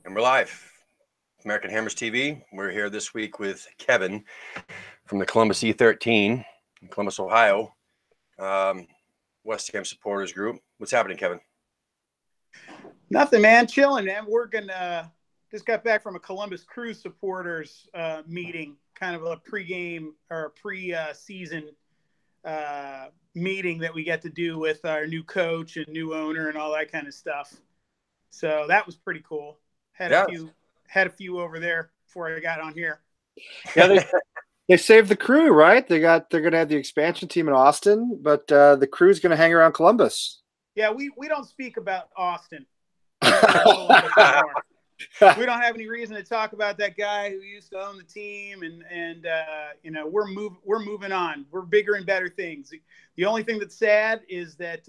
And we're live. American Hammers TV. We're here this week with Kevin from the Columbus E13 in Columbus, Ohio. West Ham supporters group. What's happening, Kevin? Nothing, man. Chilling, man. Working. Just got back from a Columbus Crew supporters meeting, kind of a pregame or pre-season meeting that we get to do with our new coach and new owner and all that kind of stuff. So that was pretty cool. Had a few over there before I got on here. Yeah, they saved the Crew, right? They're going to have the expansion team in Austin, but the Crew's going to hang around Columbus. Yeah, we don't speak about Austin. We don't have any reason to talk about that guy who used to own the team, and we're moving on. We're bigger and better things. The only thing that's sad is that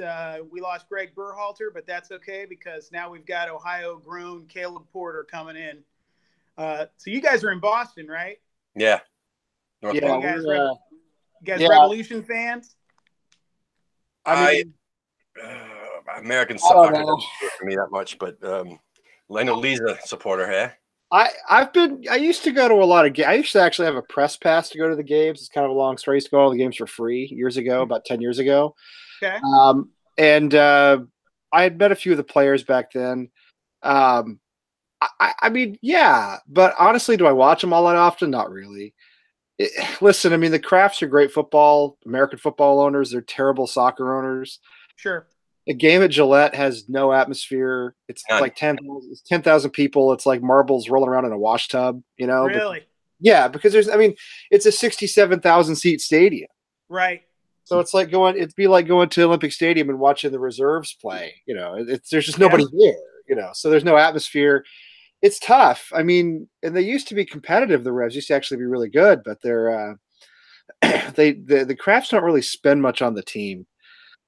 we lost Greg Berhalter, but that's okay because now we've got Ohio-grown Caleb Porter coming in. So you guys are in Boston, right? Yeah. You guys Revolution fans? I mean, American soccer doesn't do it for me that much, but I know Lee's a supporter, yeah. I used to go to a lot of games. I used to actually have a press pass to go to the games. It's kind of a long story. I used to go to all the games for free years ago, about 10 years ago. Okay. I had met a few of the players back then. I mean, yeah, but honestly, do I watch them all that often? Not really. Listen, I mean, the Crafts are great American football owners. They're terrible soccer owners. Sure. A game at Gillette has no atmosphere. It's like 10,000 people. It's like marbles rolling around in a wash tub, you know? Really? Because it's a 67,000 seat stadium. Right. So it's be like going to Olympic Stadium and watching the reserves play, you know, there's just nobody there, you know, so there's no atmosphere. It's tough. I mean, and they used to be competitive. The Revs used to actually be really good, but they're, the Crafts don't really spend much on the team.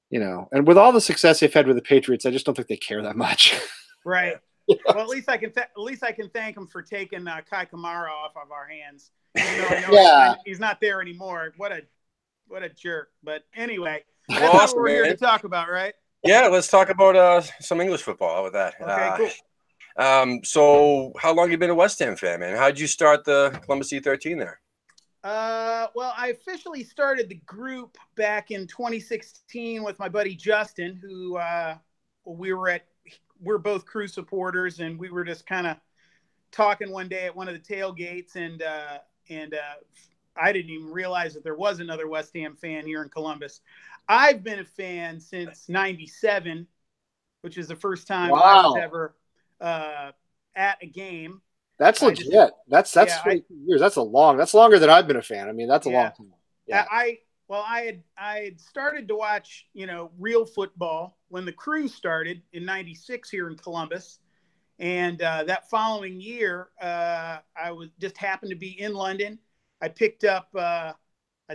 You know, and with all the success they've had with the Patriots, I just don't think they care that much. Right. Well, at least I can thank him for taking Kai Kamara off of our hands. Even though I know he's not there anymore. What a jerk. But anyway, that's what we're here to talk about, right? Yeah, let's talk about some English football with that. Okay, cool. So how long have you been a West Ham fan, man? How did you start the Columbus E13 there? Well, I officially started the group back in 2016 with my buddy Justin, who we're both Crew supporters, and we were just kind of talking one day at one of the tailgates, and I didn't even realize that there was another West Ham fan here in Columbus. I've been a fan since '97, which is the first time I was ever at a game. That's legit. That's 22 years. That's longer than I've been a fan. I mean, that's a long time. Yeah. I had started to watch, real football when the Crew started in '96 here in Columbus. And that following year, I just happened to be in London. I picked up a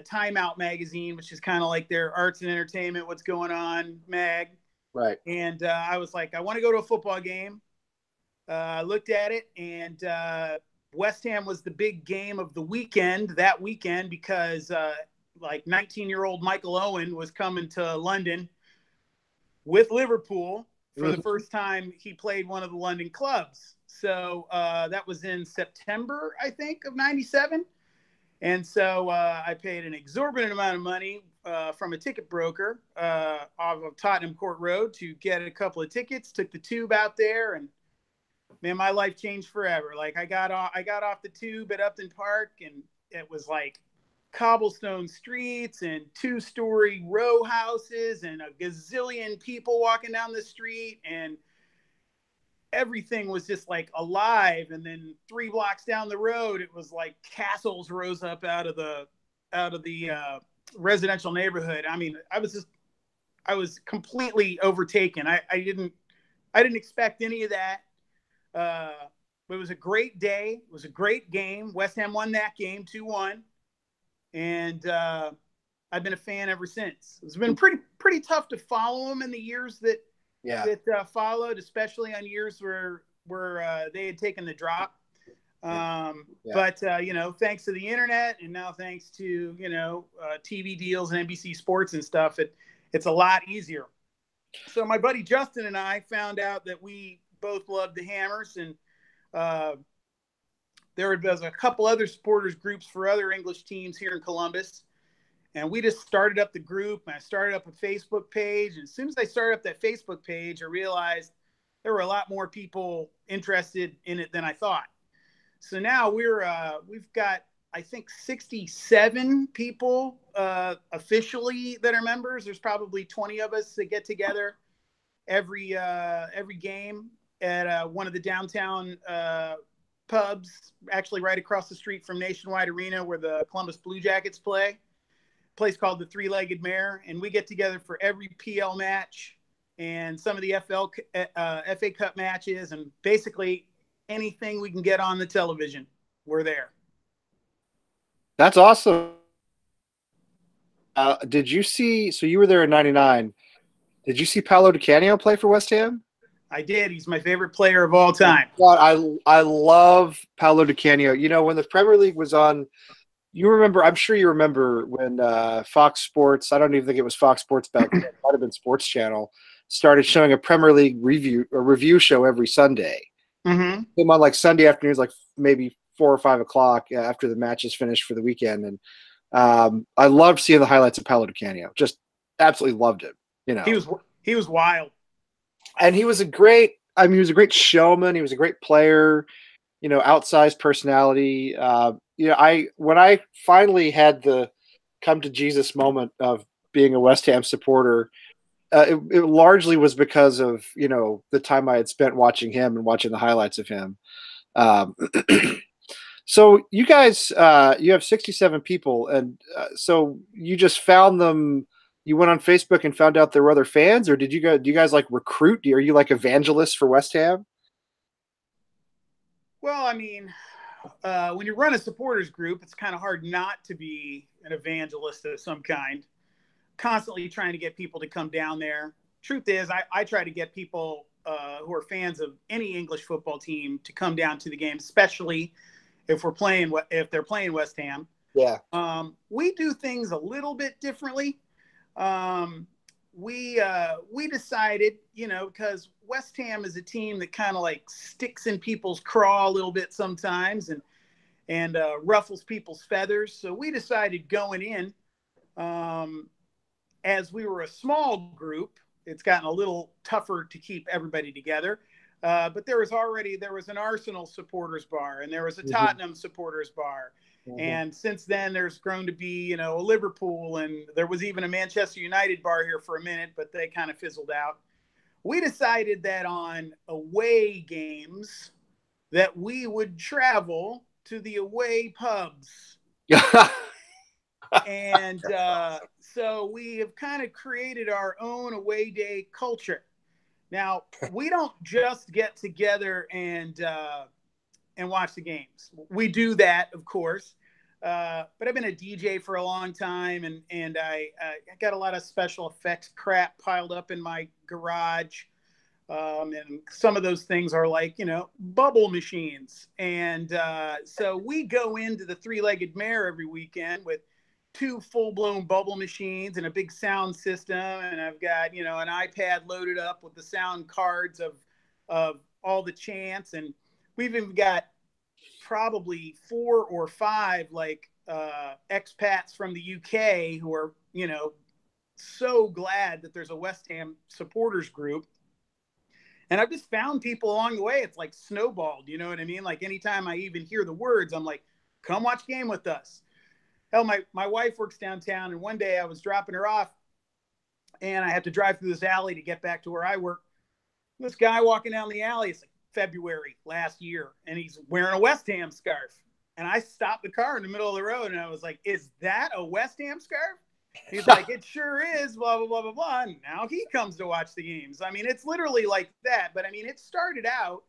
Time Out magazine, which is kind of like their arts and entertainment, what's going on mag. Right. And I was like, I want to go to a football game. I looked at it, and West Ham was the big game of the weekend that weekend because 19-year-old Michael Owen was coming to London with Liverpool for the first time he played one of the London clubs. So that was in September, I think, of '97. And so I paid an exorbitant amount of money from a ticket broker off of Tottenham Court Road to get a couple of tickets, took the tube out there, and man, my life changed forever. Like I got off the tube at Upton Park, and it was like cobblestone streets and 2-story row houses and a gazillion people walking down the street, and everything was just like alive. And then 3 blocks down the road, it was like castles rose up out of the residential neighborhood. I mean, I was completely overtaken. I didn't expect any of that. But it was a great day. It was a great game. West Ham won that game 2-1. And I've been a fan ever since. It's been pretty tough to follow them in the years that followed, especially on years where they had taken the drop. But thanks to the internet, and now thanks to TV deals and NBC Sports and stuff, it's a lot easier. So my buddy Justin and I found out that we both loved the Hammers, and There was a couple other supporters groups for other English teams here in Columbus. And we just started up the group, and I started up a Facebook page. And as soon as I started up that Facebook page, I realized there were a lot more people interested in it than I thought. So now we've got, I think, 67 people officially that are members. There's probably 20 of us that get together every game at one of the downtown pubs, actually right across the street from Nationwide Arena where the Columbus Blue Jackets play. A place called the Three-Legged Mare, and we get together for every PL match and some of the FA Cup matches, and basically anything we can get on the television, we're there. That's awesome. Did you see? So you were there in '99. Did you see Paolo Di Canio play for West Ham? I did. He's my favorite player of all time. I love Paolo Di Canio. You know, when the Premier League was on, you remember, I'm sure you remember when Fox Sports, I don't even think it was Fox Sports back then, it might have been Sports Channel, started showing a Premier League review show every Sunday. Mm-hmm. Came on like Sunday afternoons, like maybe 4 or 5 o'clock after the matches finished for the weekend. And I loved seeing the highlights of Paolo Di Canio. Just absolutely loved it. You know, he was wild. And he was a great showman. He was a great player, you know, outsized personality. You know, when I finally had the come to Jesus moment of being a West Ham supporter, it largely was because of, you know, the time I had spent watching him and watching the highlights of him. So you guys, you have 67 people, and so you just found them. You went on Facebook and found out there were other fans, or do you guys like recruit? Are you like evangelists for West Ham? Well, I mean, when you run a supporters group, it's kind of hard not to be an evangelist of some kind, constantly trying to get people to come down there. Truth is, I try to get people who are fans of any English football team to come down to the game, especially if they're playing West Ham. Yeah. We do things a little bit differently. We decided, you know, because West Ham is a team that kind of like sticks in people's craw a little bit sometimes and ruffles people's feathers. So we decided going in, as we were a small group, it's gotten a little tougher to keep everybody together. But there was an Arsenal supporters bar, and there was a Tottenham supporters bar. Mm-hmm. And since then, there's grown to be, you know, a Liverpool, and there was even a Manchester United bar here for a minute, but they kind of fizzled out. We decided that on away games that we would travel to the away pubs. And so we have kind of created our own away day culture. Now, we don't just get together and watch the games. We do that, of course. But I've been a DJ for a long time, and I got a lot of special effects crap piled up in my garage. And some of those things are like, you know, bubble machines. And so we go into the Three-Legged Mare every weekend with 2 full-blown bubble machines and a big sound system. And I've got, you know, an iPad loaded up with the sound cards of all the chants. And we've even got probably 4 or 5 like expats from the UK who are, you know, so glad that there's a West Ham supporters group. And I've just found people along the way. It's like snowballed, you know what I mean? Like anytime I even hear the words, I'm like, come watch game with us. Hell, my wife works downtown, and one day I was dropping her off, and I had to drive through this alley to get back to where I work. This guy walking down the alley, it's like February last year, and he's wearing a West Ham scarf. And I stopped the car in the middle of the road, and I was like, is that a West Ham scarf? He's like, it sure is, blah, blah, blah, blah, blah. And now he comes to watch the games. I mean, it's literally like that. But, I mean, it started out,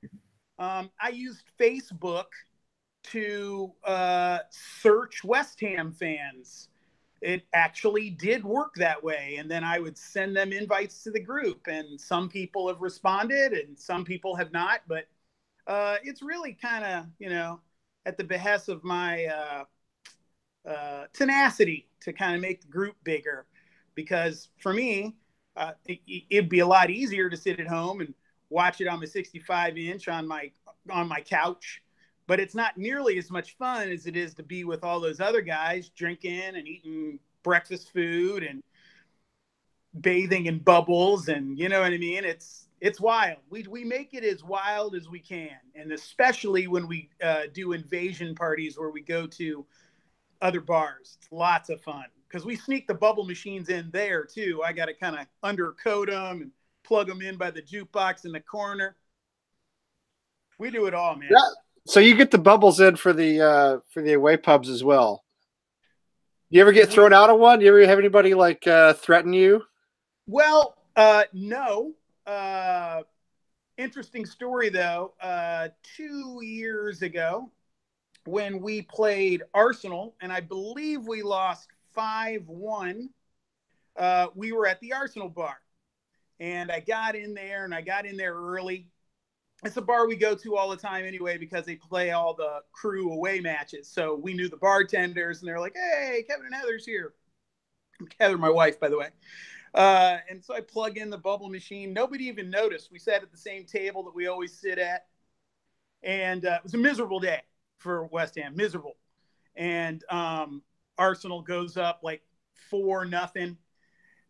I used Facebook to search West Ham fans. It actually did work that way. And then I would send them invites to the group. And some people have responded and some people have not. But it's really kind of, you know, at the behest of my tenacity to kind of make the group bigger. Because for me, it'd be a lot easier to sit at home and watch it on my 65-inch on my on my couch, but it's not nearly as much fun as it is to be with all those other guys drinking and eating breakfast food and bathing in bubbles. And you know what I mean? It's wild. We make it as wild as we can. And especially when we do invasion parties where we go to other bars, it's lots of fun because we sneak the bubble machines in there too. I got to kind of undercoat them and plug them in by the jukebox in the corner. We do it all, man. Yeah. So you get the bubbles in for the away pubs as well. You ever get thrown out of one? You ever have anybody like threaten you? Well, no. Interesting story though. 2 years ago, when we played Arsenal, and I believe we lost 5-1, we were at the Arsenal bar, and I got in there early. It's a bar we go to all the time anyway because they play all the crew away matches. So we knew the bartenders, and they're like, "Hey, Kevin and Heather's here." Heather, my wife, by the way. And so I plug in the bubble machine. Nobody even noticed. We sat at the same table that we always sit at. And it was a miserable day for West Ham, miserable. And Arsenal goes up like 4-0.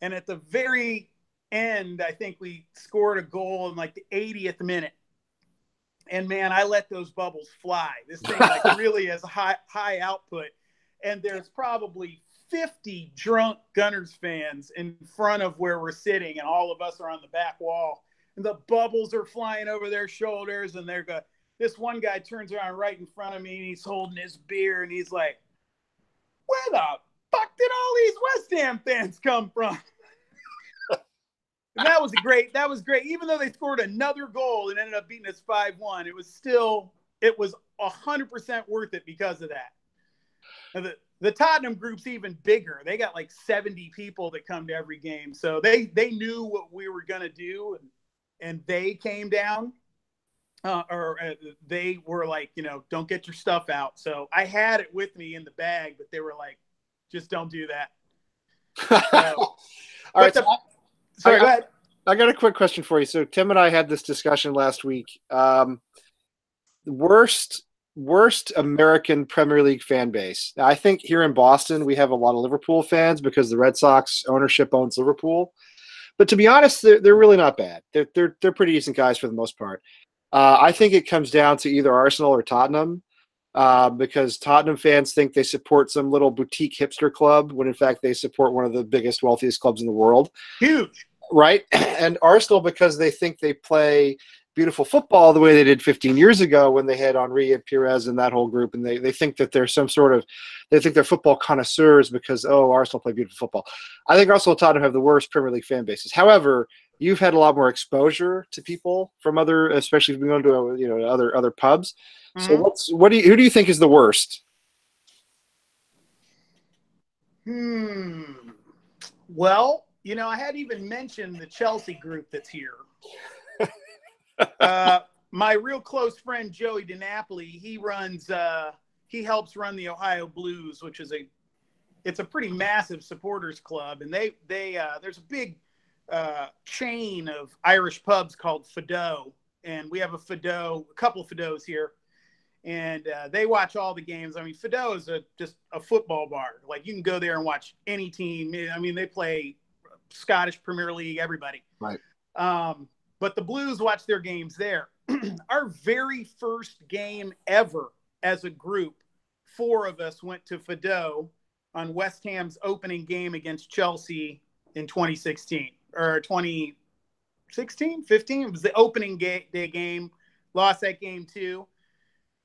And at the very end, I think we scored a goal in like the 80th minute. And man, I let those bubbles fly. This thing like really has high output. And there's probably 50 drunk Gunners fans in front of where we're sitting, and all of us are on the back wall. And the bubbles are flying over their shoulders, and this one guy turns around right in front of me, and he's holding his beer, and he's like, "Where the fuck did all these West Ham fans come from?" And that was great. Even though they scored another goal and ended up beating us 5-1, it was 100% worth it because of that. And the Tottenham group's even bigger. They got like 70 people that come to every game. So they knew what we were going to do, and they came down. They were like, don't get your stuff out. So I had it with me in the bag, but they were like, just don't do that. All right. Sorry, go ahead. I got a quick question for you. So Tim and I had this discussion last week. Worst American Premier League fan base. Now, I think here in Boston, we have a lot of Liverpool fans because the Red Sox ownership owns Liverpool. But to be honest, they're really not bad. They're pretty decent guys for the most part. I think it comes down to either Arsenal or Tottenham. Because Tottenham fans think they support some little boutique hipster club when in fact they support one of the biggest, wealthiest clubs in the world. Huge. Right? And Arsenal because they think they play beautiful football the way they did 15 years ago when they had Henri and Pires and that whole group. And they think that they're they think they're football connoisseurs because, Arsenal play beautiful football. I think Arsenal and Tottenham have the worst Premier League fan bases. However, you've had a lot more exposure to people from especially if you've been going to other pubs. Mm-hmm. So who do you think is the worst? Well, I hadn't even mentioned the Chelsea group that's here. My real close friend Joey DiNapoli, he helps run the Ohio Blues, which is it's a pretty massive supporters club, and they there's a big chain of Irish pubs called Fido, and we have a couple of Fidos here. And they watch all the games. I mean, Fido is just a football bar. Like, you can go there and watch any team. I mean, they play Scottish Premier League, everybody. Right. But the Blues watch their games there. Our very first game ever as a group, 4 of us went to Fido on West Ham's opening game against Chelsea in 2016. Or 2016, 15? It was the opening day game. Lost that game too.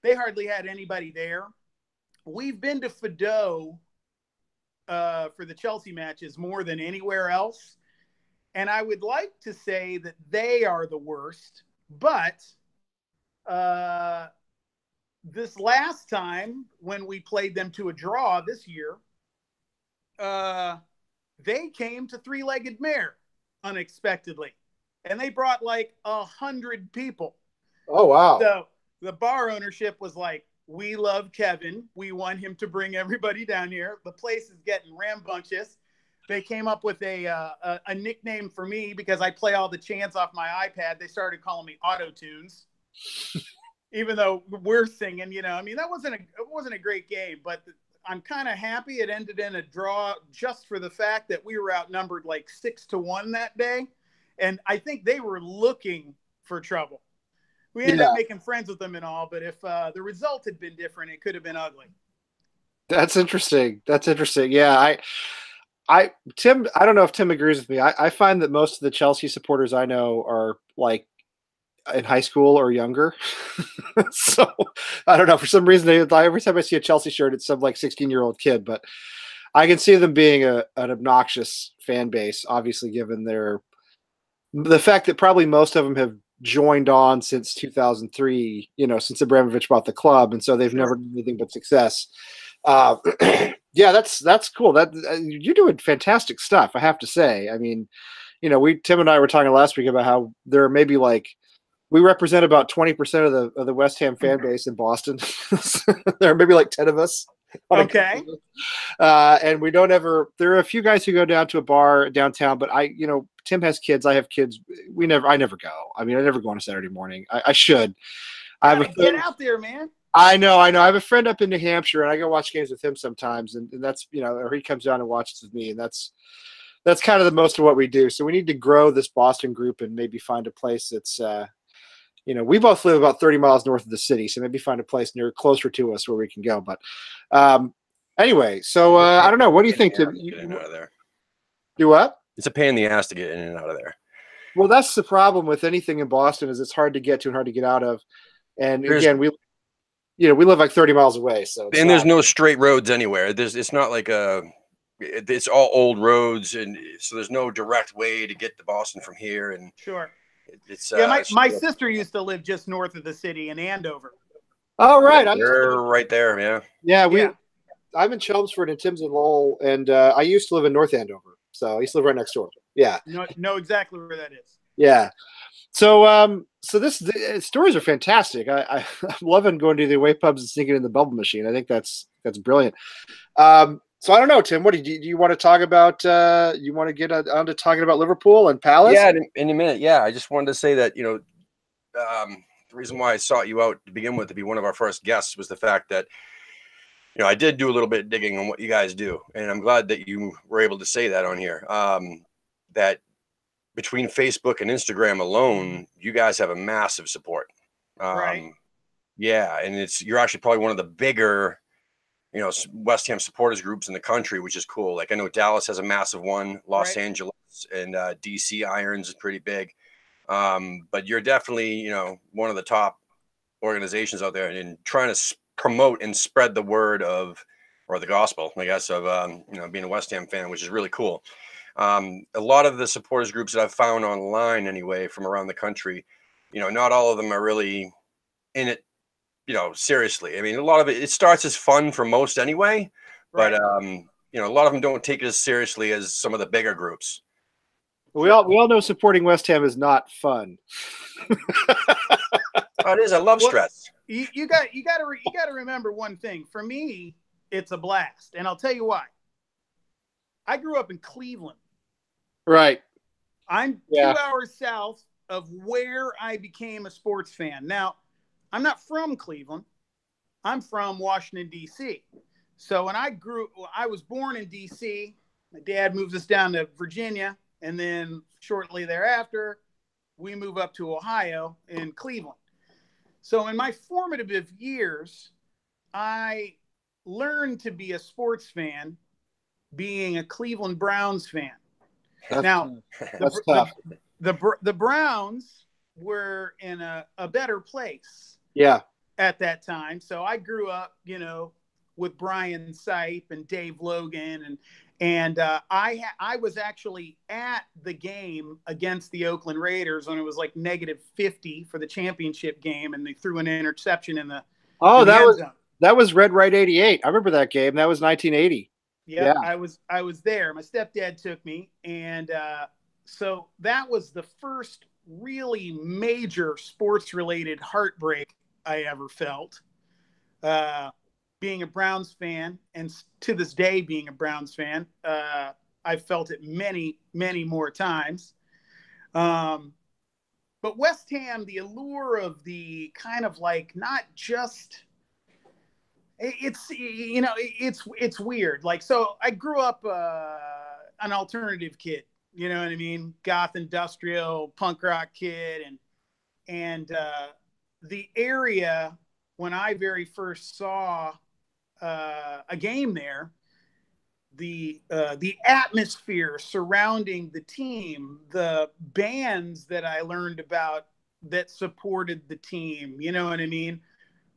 They hardly had anybody there. We've been to Fido for the Chelsea matches more than anywhere else. And I would like to say that they are the worst. But this last time when we played them to a draw this year, they came to Three-Legged Mare unexpectedly. And they brought like 100 people. Oh, wow. So the bar ownership was like, we love Kevin. We want him to bring everybody down here. The place is getting rambunctious. They came up with a nickname for me because I play all the chants off my iPad. They started calling me Auto-Tunes. even though we're singing, I mean, it wasn't a great game, but I'm kind of happy it ended in a draw just for the fact that we were outnumbered like 6-1 that day. And I think they were looking for trouble. We ended up making friends with them and all, but if the result had been different, it could have been ugly. That's interesting. Yeah. Tim, I don't know if Tim agrees with me. I find that most of the Chelsea supporters I know are like in high school or younger. So I don't know. For some reason, every time I see a Chelsea shirt, it's some like 16-year-old kid. But I can see them being an obnoxious fan base, obviously, given the fact that probably most of them have joined on since 2003. Since Abramovich bought the club, and so they've never done anything but success. Yeah, that's cool. You're doing fantastic stuff, I have to say. I mean, Tim and I were talking last week about how there may be like we represent about 20% of the West Ham fan base in Boston. There are maybe like 10 of us. Okay. And we don't ever. There are a few guys who go down to a bar downtown, but Tim has kids. I have kids. I never go. I mean, I never go on a Saturday morning. I should. I have get out there, man. I know. I have a friend up in New Hampshire, and I go watch games with him sometimes, and that's or he comes down and watches with me, and that's kind of the most of what we do. So we need to grow this Boston group and maybe find a place that's we both live about 30 miles north of the city, so maybe find a place closer to us where we can go. But anyway, so I don't know. What do you think? Get in out of there. Do what? It's a pain in the ass to get in and out of there. Well, that's the problem with anything in Boston is it's hard to get to and hard to get out of. And again, we live like 30 miles away. So there's no straight roads anywhere. It's not like it's all old roads, and so there's no direct way to get to Boston from here. And sure. It's my sister used to live just north of the city in Andover. Oh, right. They're right there. Yeah. Yeah. I'm in Chelmsford and Tim's in Lowell, and I used to live in North Andover. So I used to live right next door. Yeah. Know exactly where that is. Yeah. So the stories are fantastic. I'm loving going to the away pubs and sneaking in the bubble machine. I think that's brilliant. So I don't know, Tim. What do you want to talk about? You want to get on to talking about Liverpool and Palace? Yeah, in a minute. Yeah, I just wanted to say that the reason why I sought you out to begin with to be one of our first guests was the fact that I did do a little bit of digging on what you guys do, and I'm glad that you were able to say that on here. That between Facebook and Instagram alone, you guys have a massive support. Right. Yeah, and you're actually probably one of the bigger West Ham supporters groups in the country, which is cool. Like I know Dallas has a massive one, Los Angeles and DC Irons is pretty big. But you're definitely, one of the top organizations out there and trying to promote and spread the word or the gospel, I guess, of, being a West Ham fan, which is really cool. A lot of the supporters groups that I've found online anyway, from around the country, not all of them are really in it, seriously. I mean, a lot of it starts as fun for most anyway, but, a lot of them don't take it as seriously as some of the bigger groups. We all know supporting West Ham is not fun. It is. I love stress. You got to remember one thing. For me, it's a blast, and I'll tell you why. I grew up in Cleveland. Right. I'm 2 hours south of where I became a sports fan. Now, I'm not from Cleveland. I'm from Washington, D.C. So when I was born in D.C. My dad moves us down to Virginia, and then shortly thereafter, we move up to Ohio in Cleveland. So in my formative years, I learned to be a sports fan being a Cleveland Browns fan. That's tough. The Browns were in a better place. Yeah. At that time. So I grew up, with Brian Sipe and Dave Logan and I was actually at the game against the Oakland Raiders when it was like -50 for the championship game, and they threw an interception in the end zone. That was Red Right 88. I remember that game. That was 1980. Yeah, I was there. My stepdad took me, and so that was the first really major sports related heartbreak I ever felt. Being a Browns fan, and to this day being a Browns fan, I've felt it many, many more times. But but West Ham, the allure of the kind of like not just it's weird. Like, so I grew up an alternative kid, you know what I mean? Goth industrial punk rock kid, and the area when I very first saw a game there, the atmosphere surrounding the team, the bands that I learned about that supported the team, you know what I mean?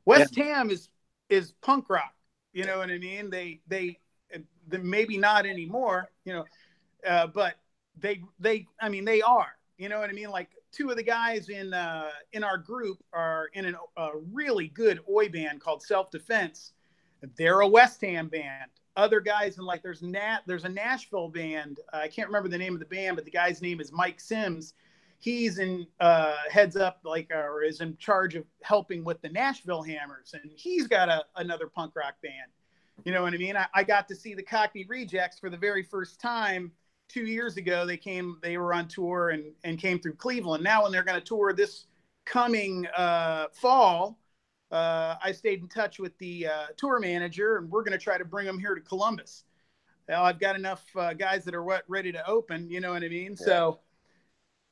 West Ham is punk rock, you know what I mean? They maybe not anymore, you know, but they they are, you know what I mean? Like, two of the guys in our group are in a really good oi band called Self Defense. They're a West Ham band. Other guys in, like, there's a Nashville band. I can't remember the name of the band, but the guy's name is Mike Sims. He's in heads up, like, or is in charge of helping with the Nashville Hammers, and he's got another punk rock band. You know what I mean? I got to see the Cockney Rejects for the very first time 2 years ago. They were on tour and came through Cleveland. Now, when they're going to tour this coming fall, I stayed in touch with the tour manager, and we're going to try to bring them here to Columbus. Well, I've got enough guys that are ready to open. You know what I mean? Yeah. So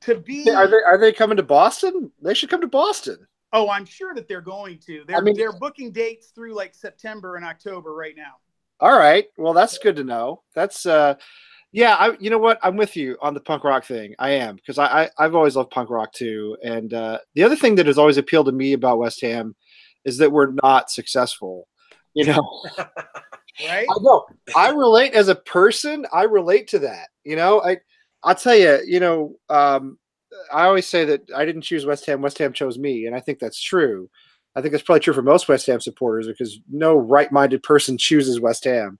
to be, are they coming to Boston? They should come to Boston. Oh, I'm sure that they're going to. They're booking dates through like September and October right now. All right. Well, that's good to know. That's yeah. You know what? I'm with you on the punk rock thing. I am, because I've always loved punk rock too. And the other thing that has always appealed to me about West Ham is that we're not successful. You know, right? I know. I relate as a person. I relate to that. You know, I'll tell you. You know, I always say that I didn't choose West Ham. West Ham chose me, and I think that's true. I think that's probably true for most West Ham supporters, because no right-minded person chooses West Ham.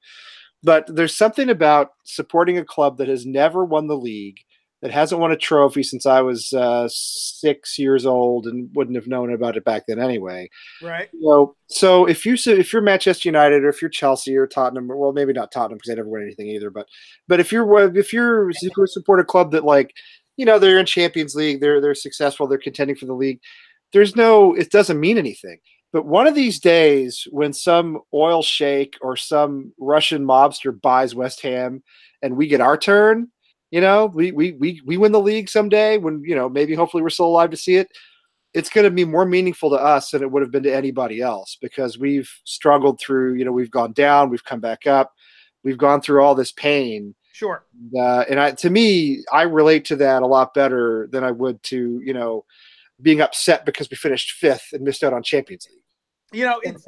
But there's something about supporting a club that has never won the league, that hasn't won a trophy since I was 6 years old, and wouldn't have known about it back then anyway. Right. So if you're Manchester United, or if you're Chelsea or Tottenham, or, well, maybe not Tottenham because they never win anything either, but if you support a club that, like, you know, they're in Champions League, they're successful, they're contending for the league, it doesn't mean anything. But one of these days, when some oil sheikh or some Russian mobster buys West Ham and we get our turn, you know, we win the league someday, when, you know, maybe hopefully we're still alive to see it, it's going to be more meaningful to us than it would have been to anybody else, because we've struggled through, you know, we've gone down, we've come back up, we've gone through all this pain. Sure. To me, I relate to that a lot better than I would to, you know, being upset because we finished fifth and missed out on Champions League. You know, it's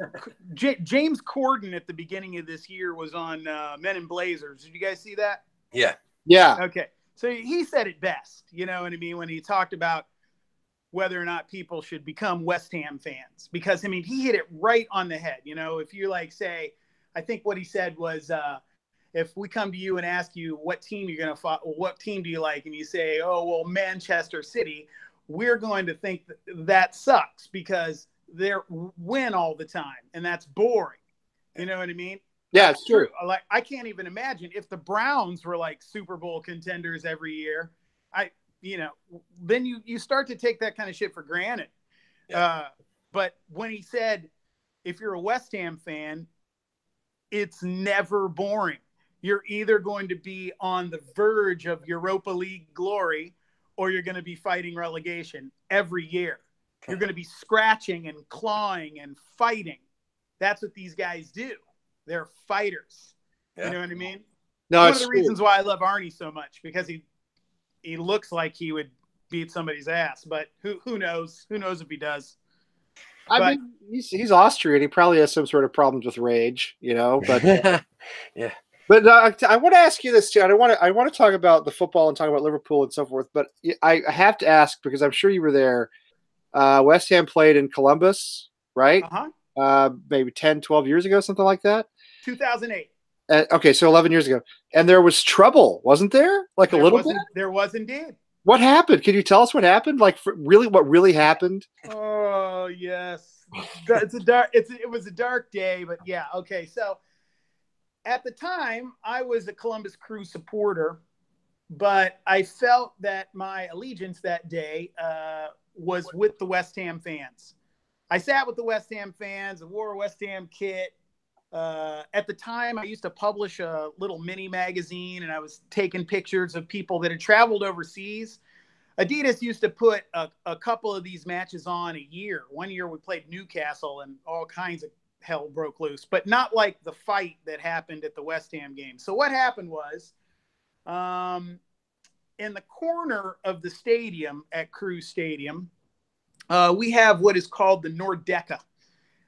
James Corden at the beginning of this year was on Men in Blazers. Did you guys see that? Yeah. Yeah. Okay. So he said it best, you know what I mean, when he talked about whether or not people should become West Ham fans, because, I mean, he hit it right on the head. You know, if you, like, say, I think what he said was, if we come to you and ask you what team you're going to follow, what team do you like, and you say, oh, well, Manchester City, we're going to think that sucks because they're win all the time, and that's boring. You know what I mean? Yeah, it's true. Like, I can't even imagine if the Browns were like Super Bowl contenders every year. Then you start to take that kind of shit for granted. Yeah. But when he said, if you're a West Ham fan, it's never boring. You're either going to be on the verge of Europa League glory, or you're going to be fighting relegation every year. You're going to be scratching and clawing and fighting. That's what these guys do. They're fighters. Yeah. You know what I mean? No, one of the reasons why I love Arnie so much, because he looks like he would beat somebody's ass, but who knows? Who knows if he does? I mean, he's Austrian. He probably has some sort of problems with rage, you know. But yeah. But I want to ask you this too. I want to talk about the football and talk about Liverpool and so forth. But I have to ask, because I'm sure you were there. West Ham played in Columbus, right? Maybe 10, 12 years ago, something like that. 2008. Okay, so 11 years ago. And there was trouble, wasn't there? Like, a little bit? There was indeed. What happened? Can you tell us what happened? Like, what really happened? Oh, yes. It was a dark day, but yeah. Okay, so at the time, I was a Columbus Crew supporter, but I felt that my allegiance that day was with the West Ham fans. I sat with the West Ham fans and wore a West Ham kit. At the time, I used to publish a little mini magazine, and I was taking pictures of people that had traveled overseas. Adidas used to put a couple of these matches on a year. One year we played Newcastle and all kinds of hell broke loose, but not like the fight that happened at the West Ham game. So what happened was, in the corner of the stadium at Crew Stadium, we have what is called the Nordeca.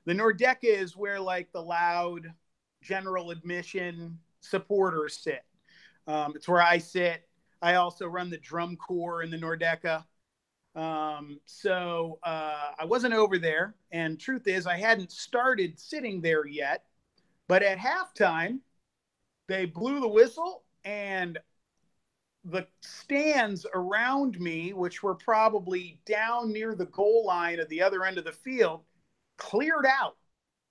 The Nordeca is where like the loud general admission supporters sit. It's where I sit. I also run the drum corps in the Nordeca. So I wasn't over there. And truth is, I hadn't started sitting there yet. But at halftime, they blew the whistle, and the stands around me, which were probably down near the goal line at the other end of the field, cleared out.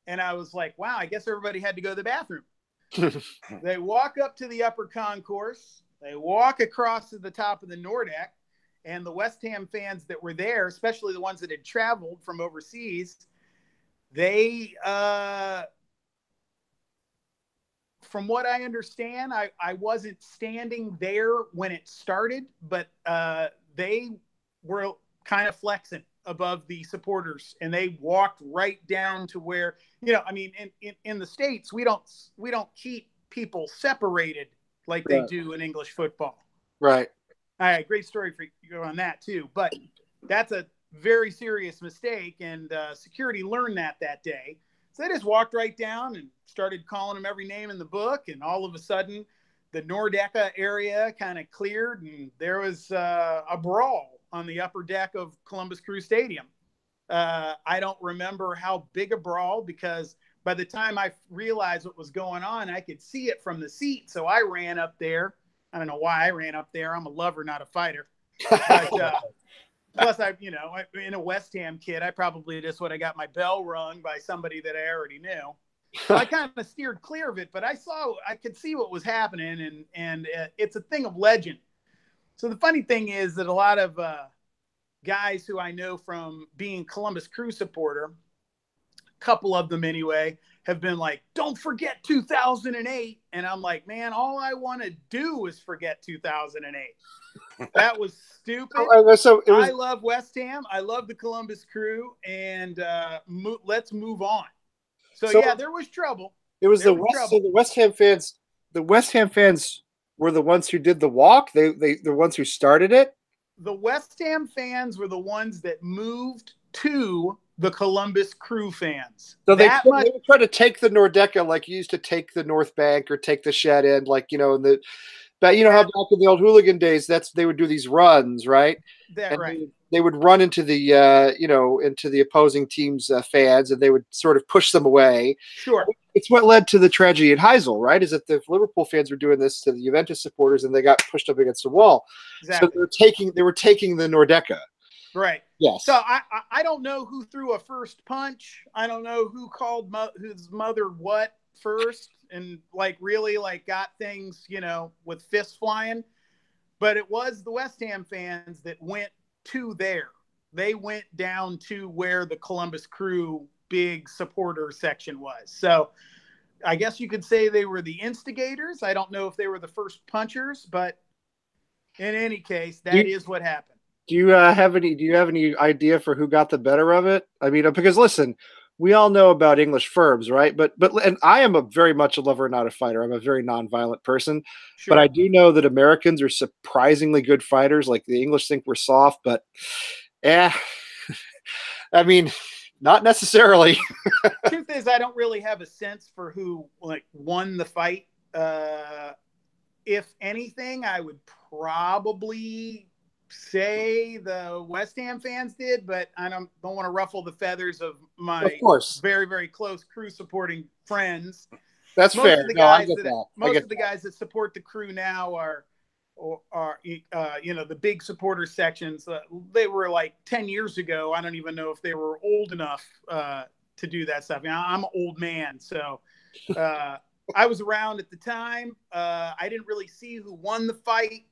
And I was like, wow, I guess everybody had to go to the bathroom. They walk up to the upper concourse. They walk across to the top of the Nordeck, and the West Ham fans that were there, especially the ones that had traveled from overseas, they, from what I understand, I wasn't standing there when it started, but they were kind of flexing above the supporters, and they walked right down to where, I mean, in the States, we don't keep people separated like they do in English football. Right. All right. Great story for you on that too, but that's a very serious mistake. And security learned that day. So they just walked right down and started calling them every name in the book. And all of a sudden the Nordeca area kind of cleared, and there was a brawl on the upper deck of Columbus Crew Stadium. I don't remember how big a brawl, because by the time I realized what was going on, I could see it from the seat. So I ran up there. I don't know why I ran up there. I'm a lover, not a fighter. But plus, in a West Ham kid, I probably just would have got my bell rung by somebody that I already knew. So I kind of steered clear of it, but I could see what was happening, and it's a thing of legend. So the funny thing is that a lot of guys who I know from being Columbus Crew supporter, couple of them anyway, have been like, don't forget 2008. And I'm like, man, all I want to do is forget 2008. That was stupid. I love West Ham. I love the Columbus Crew, and let's move on. So yeah, there was trouble. It was the West Ham fans. The West Ham fans were the ones who did the walk. They the ones who started it. The West Ham fans were the ones that moved to the Columbus Crew fans. So they would try to take the Nordeca like you used to take the North Bank or take the Shed End, like, how back in the old hooligan days, they would do these runs, right? Right. They would run into the into the opposing team's fans, and they would sort of push them away. Sure. It's what led to the tragedy at Heysel, right? Is that the Liverpool fans were doing this to the Juventus supporters, and they got pushed up against the wall. Exactly. So they were taking the Nordeca. Right. Yes. So I don't know who threw a first punch. I don't know who called whose mother what first, and really got things, with fists flying. But it was the West Ham fans that went to there. They went down to where the Columbus Crew big supporter section was. So I guess you could say they were the instigators. I don't know if they were the first punchers, but in any case, that is what happened. Do you have any idea for who got the better of it? I mean, because listen, we all know about English firms, right? But and I am very much a lover, not a fighter. I'm a very nonviolent person. Sure. But I do know that Americans are surprisingly good fighters. Like, the English think we're soft, but I mean, not necessarily. Truth is, I don't really have a sense for who won the fight. If anything, I would probably say the West Ham fans did, but I don't want to ruffle the feathers of my very, very close Crew supporting friends. That's fair. Most of the guys that support the Crew now are the big supporter sections. They were 10 years ago. I don't even know if they were old enough to do that stuff. I'm an old man, so I was around at the time. I didn't really see who won the fight.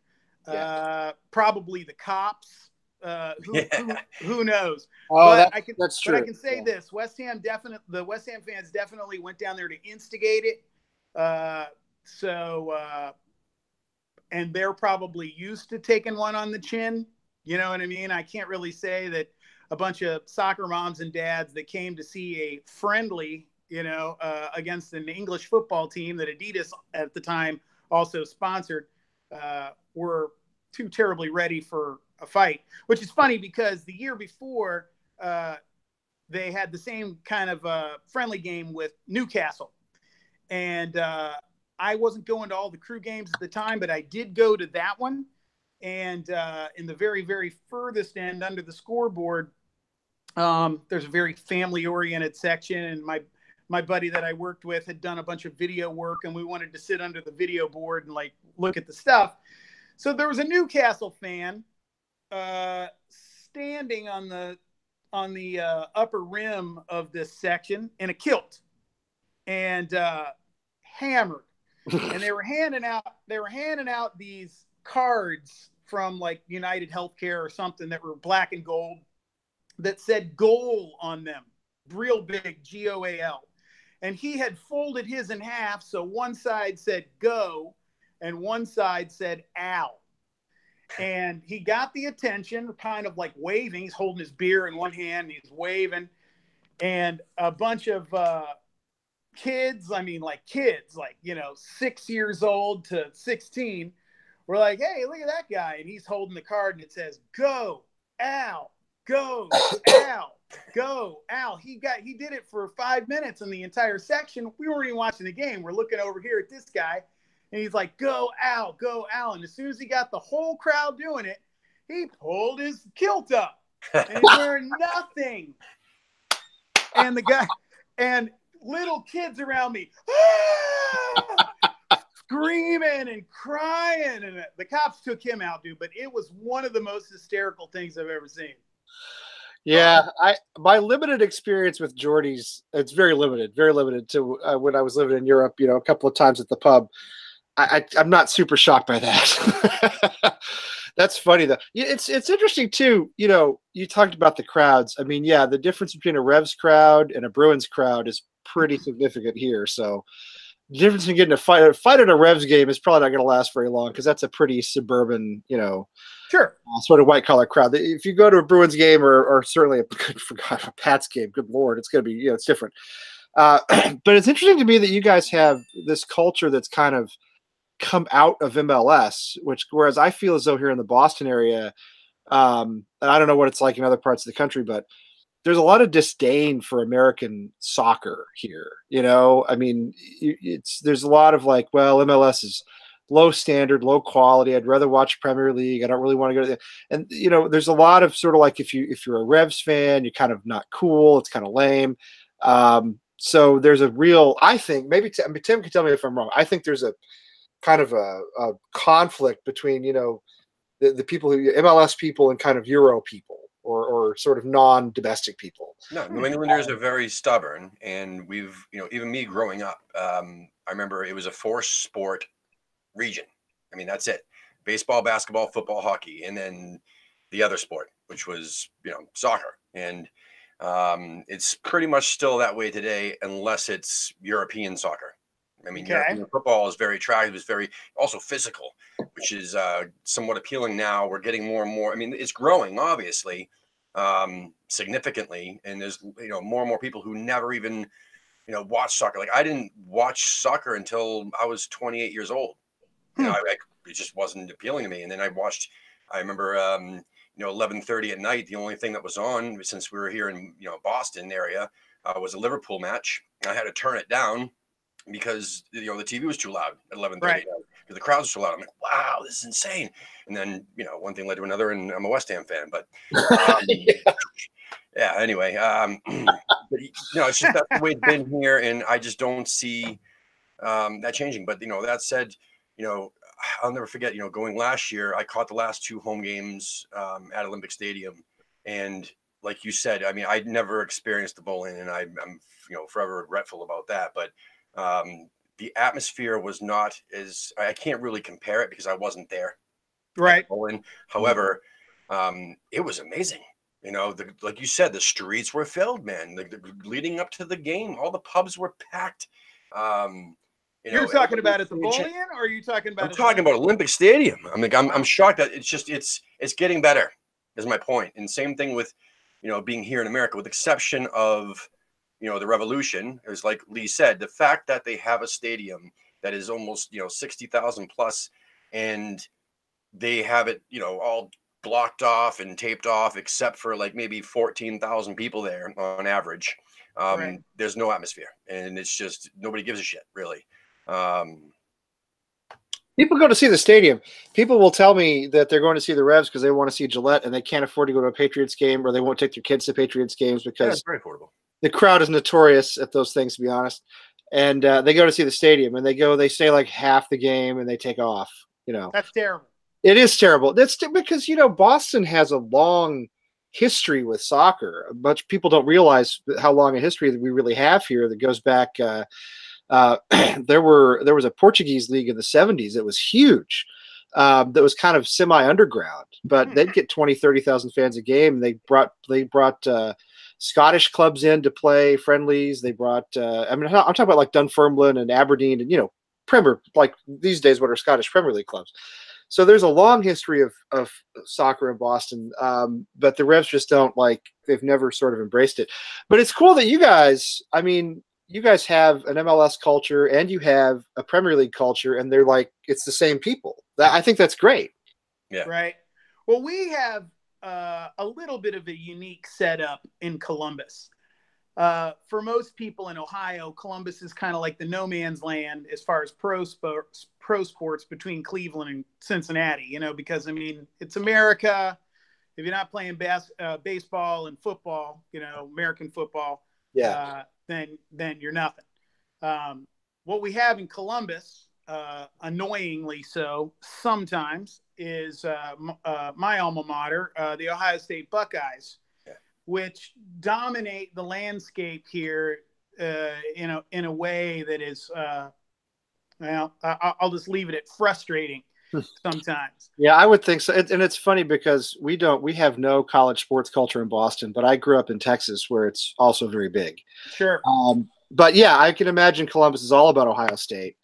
Probably the cops. Who knows? Oh, But that's true. But I can say this: the West Ham fans definitely went down there to instigate it. And they're probably used to taking one on the chin. You know what I mean? I can't really say that a bunch of soccer moms and dads that came to see a friendly, against an English football team that Adidas at the time also sponsored, were too terribly ready for a fight, which is funny because the year before they had the same kind of friendly game with Newcastle. And I wasn't going to all the Crew games at the time, but I did go to that one. And in the very, very furthest end under the scoreboard, there's a very family-oriented section. And my buddy that I worked with had done a bunch of video work, and we wanted to sit under the video board and like look at the stuff. So there was a Newcastle fan standing on the upper rim of this section in a kilt and hammered. And they were handing out these cards from like United Healthcare or something that were black and gold that said goal on them, real big, GOAL. And he had folded his in half, so one side said go and one side said ow. And he got the attention, kind of like waving. He's holding his beer in one hand and he's waving. And a bunch of kids, 6 years old to 16, were like, hey, look at that guy. And he's holding the card and it says, go, Al, go, Al, go, Al. He did it for 5 minutes in the entire section. We weren't even watching the game. We're looking over here at this guy. And he's like, go, Al, go, Al. And as soon as he got the whole crowd doing it, he pulled his kilt up. And he's wearing nothing. And the guy, and little kids around me, screaming and crying. And the cops took him out, dude. But it was one of the most hysterical things I've ever seen. Yeah, my limited experience with Geordies, it's very limited to when I was living in Europe, a couple of times at the pub. I'm not super shocked by that. That's funny though. It's interesting too. You talked about the crowds. I mean, yeah, the difference between a Revs crowd and a Bruins crowd is pretty significant here. So the difference in getting a fight at a Revs game is probably not going to last very long because that's a pretty suburban, sure, sort of white collar crowd. If you go to a Bruins game or certainly a Pats game, good Lord, it's going to be, it's different. But it's interesting to me that you guys have this culture that's kind of come out of MLS, whereas I feel as though here in the Boston area, and I don't know what it's like in other parts of the country, but there's a lot of disdain for American soccer here. I mean, there's a lot of like, well, MLS is low standard, low quality. I'd rather watch Premier League. I don't really want to go to and there's a lot of sort of like if you're a Revs fan, you're kind of not cool. It's kind of lame. So there's a real, I think, maybe Tim can tell me if I'm wrong. I think there's a kind of a conflict between, the people who MLS people and kind of Euro people or sort of non-domestic people. No, New Englanders are very stubborn. And we've, even me growing up, I remember it was a forced sport region. I mean, that's it. Baseball, basketball, football, hockey, and then the other sport, which was, soccer. And it's pretty much still that way today, unless it's European soccer. I mean, European football is very attractive. It's very also physical, which is somewhat appealing now. We're getting more and more. I mean, it's growing, obviously, significantly. And there's, more and more people who never even, watch soccer. Like I didn't watch soccer until I was 28 years old. It just wasn't appealing to me. And then I remember, 11:30 at night, the only thing that was on, since we were here in, Boston area, was a Liverpool match. I had to turn it down because the TV was too loud at 11:30. Right. The crowds were so loud. I'm like, wow, this is insane. And then one thing led to another, and I'm a West Ham fan. But yeah. Anyway, but, it's just that's the way it's been here, and I just don't see that changing. But that said, I'll never forget. Going last year, I caught the last two home games at Olympic Stadium, and like you said, I mean, I'd never experienced the bowling, and I'm forever regretful about that. But the atmosphere was not as, I can't really compare it because I wasn't there. Right. Bowling. However, It was amazing. Like you said, the streets were filled, man. Leading up to the game, all the pubs were packed. You're talking about at the bowling, or are you talking about? I'm talking about Olympic Stadium. I'm shocked that it's getting better. Is my point. And same thing with, being here in America, with the exception of, the Revolution. It was like Lee said, the fact that they have a stadium that is almost 60,000 plus, and they have it all blocked off and taped off, except for like maybe 14,000 people there on average. Right. There's no atmosphere, and it's just nobody gives a shit, really. People go to see the stadium. People will tell me that they're going to see the Revs because they want to see Gillette, and they can't afford to go to a Patriots game, or they won't take their kids to Patriots games because it's very affordable. The crowd is notorious at those things, to be honest. And they go to see the stadium, and they stay like half the game, and they take off. That's terrible. It is terrible. That's because Boston has a long history with soccer. Much people don't realize how long a history that we really have here that goes back. There was a Portuguese league in the 70s that was huge. That was kind of semi-underground, but they'd get 20, 30,000 fans a game. And they brought Scottish clubs in to play friendlies. They brought I'm talking about like Dunfermline and Aberdeen and Premier, like these days what are Scottish Premier League clubs. So there's a long history of soccer in Boston, but the Revs just don't they've never sort of embraced it. But it's cool that you guys have an MLS culture and you have a Premier League culture, and they're it's the same people. I think that's great. Yeah. Right. Well, we have a little bit of a unique setup in Columbus. For most people in Ohio, Columbus is kind of like the no man's land as far as pro sports between Cleveland and Cincinnati, because it's America. If you're not playing baseball and football, American football, then you're nothing. What we have in Columbus, annoyingly so sometimes, is my alma mater, the Ohio State Buckeyes, which dominate the landscape here in a way that is, I'll just leave it at frustrating sometimes. Yeah, I would think so. And it's funny because we have no college sports culture in Boston, but I grew up in Texas where it's also very big. Sure. But yeah, I can imagine Columbus is all about Ohio State.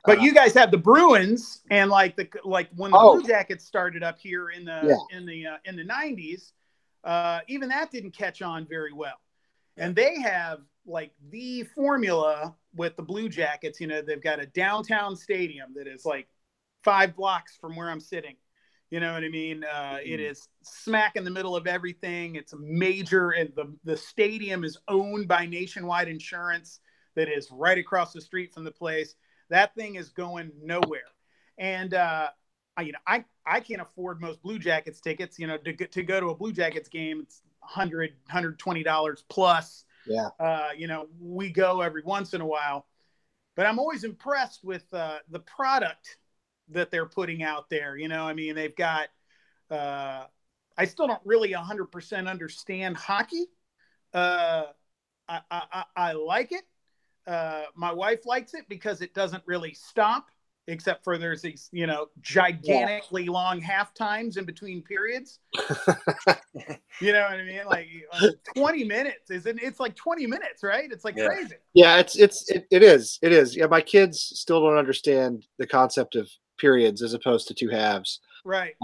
But you guys have the Bruins, and when the Blue Jackets started up here in the 90s, even that didn't catch on very well. And they have the formula with the Blue Jackets. They've got a downtown stadium that is 5 blocks from where I'm sitting. You know what I mean? It is smack in the middle of everything. It's a major, and the stadium is owned by Nationwide Insurance that is right across the street from the place. That thing is going nowhere. And, I can't afford most Blue Jackets tickets, to go to a Blue Jackets game. It's $100, $120 plus. Yeah. We go every once in a while, but I'm always impressed with the product that they're putting out there. They've got, I still don't really 100% understand hockey. I like it. My wife likes it because it doesn't really stop, except for there's these, gigantically long half times in between periods. You know what I mean? 20 minutes it's 20 minutes, right? It's crazy. Yeah, it is. Yeah, my kids still don't understand the concept of periods as opposed to two halves. Right.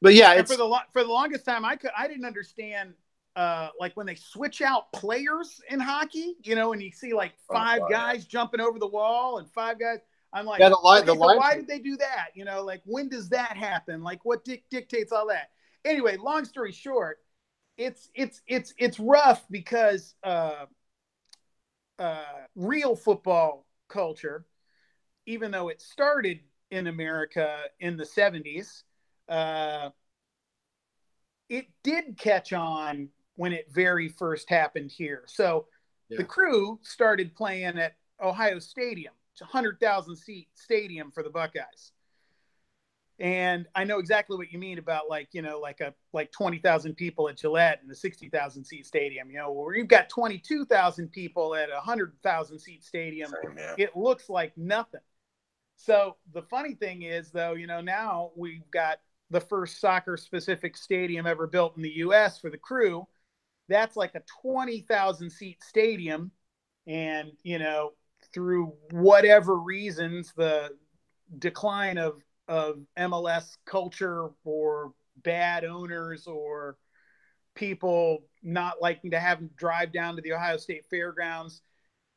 But yeah, and for the longest time I didn't understand when they switch out players in hockey, and you see 5 guys jumping over the wall and 5 guys. I'm like, yeah, why did they do that? When does that happen? What dictates all that? Anyway, long story short, it's rough because real football culture, even though it started in America in the 70s, it did catch on when it very first happened here. So the Crew started playing at Ohio Stadium. It's a 100,000 seat stadium for the Buckeyes. And I know exactly what you mean about 20,000 people at Gillette and the 60,000 seat stadium, where you've got 22,000 people at a 100,000 seat stadium. It looks like nothing. So the funny thing is, though, now we've got the first soccer-specific stadium ever built in the U.S. for the Crew. That's like a 20,000 seat stadium, and through whatever reasons, the decline of MLS culture, or bad owners, or people not liking to have them drive down to the Ohio State Fairgrounds,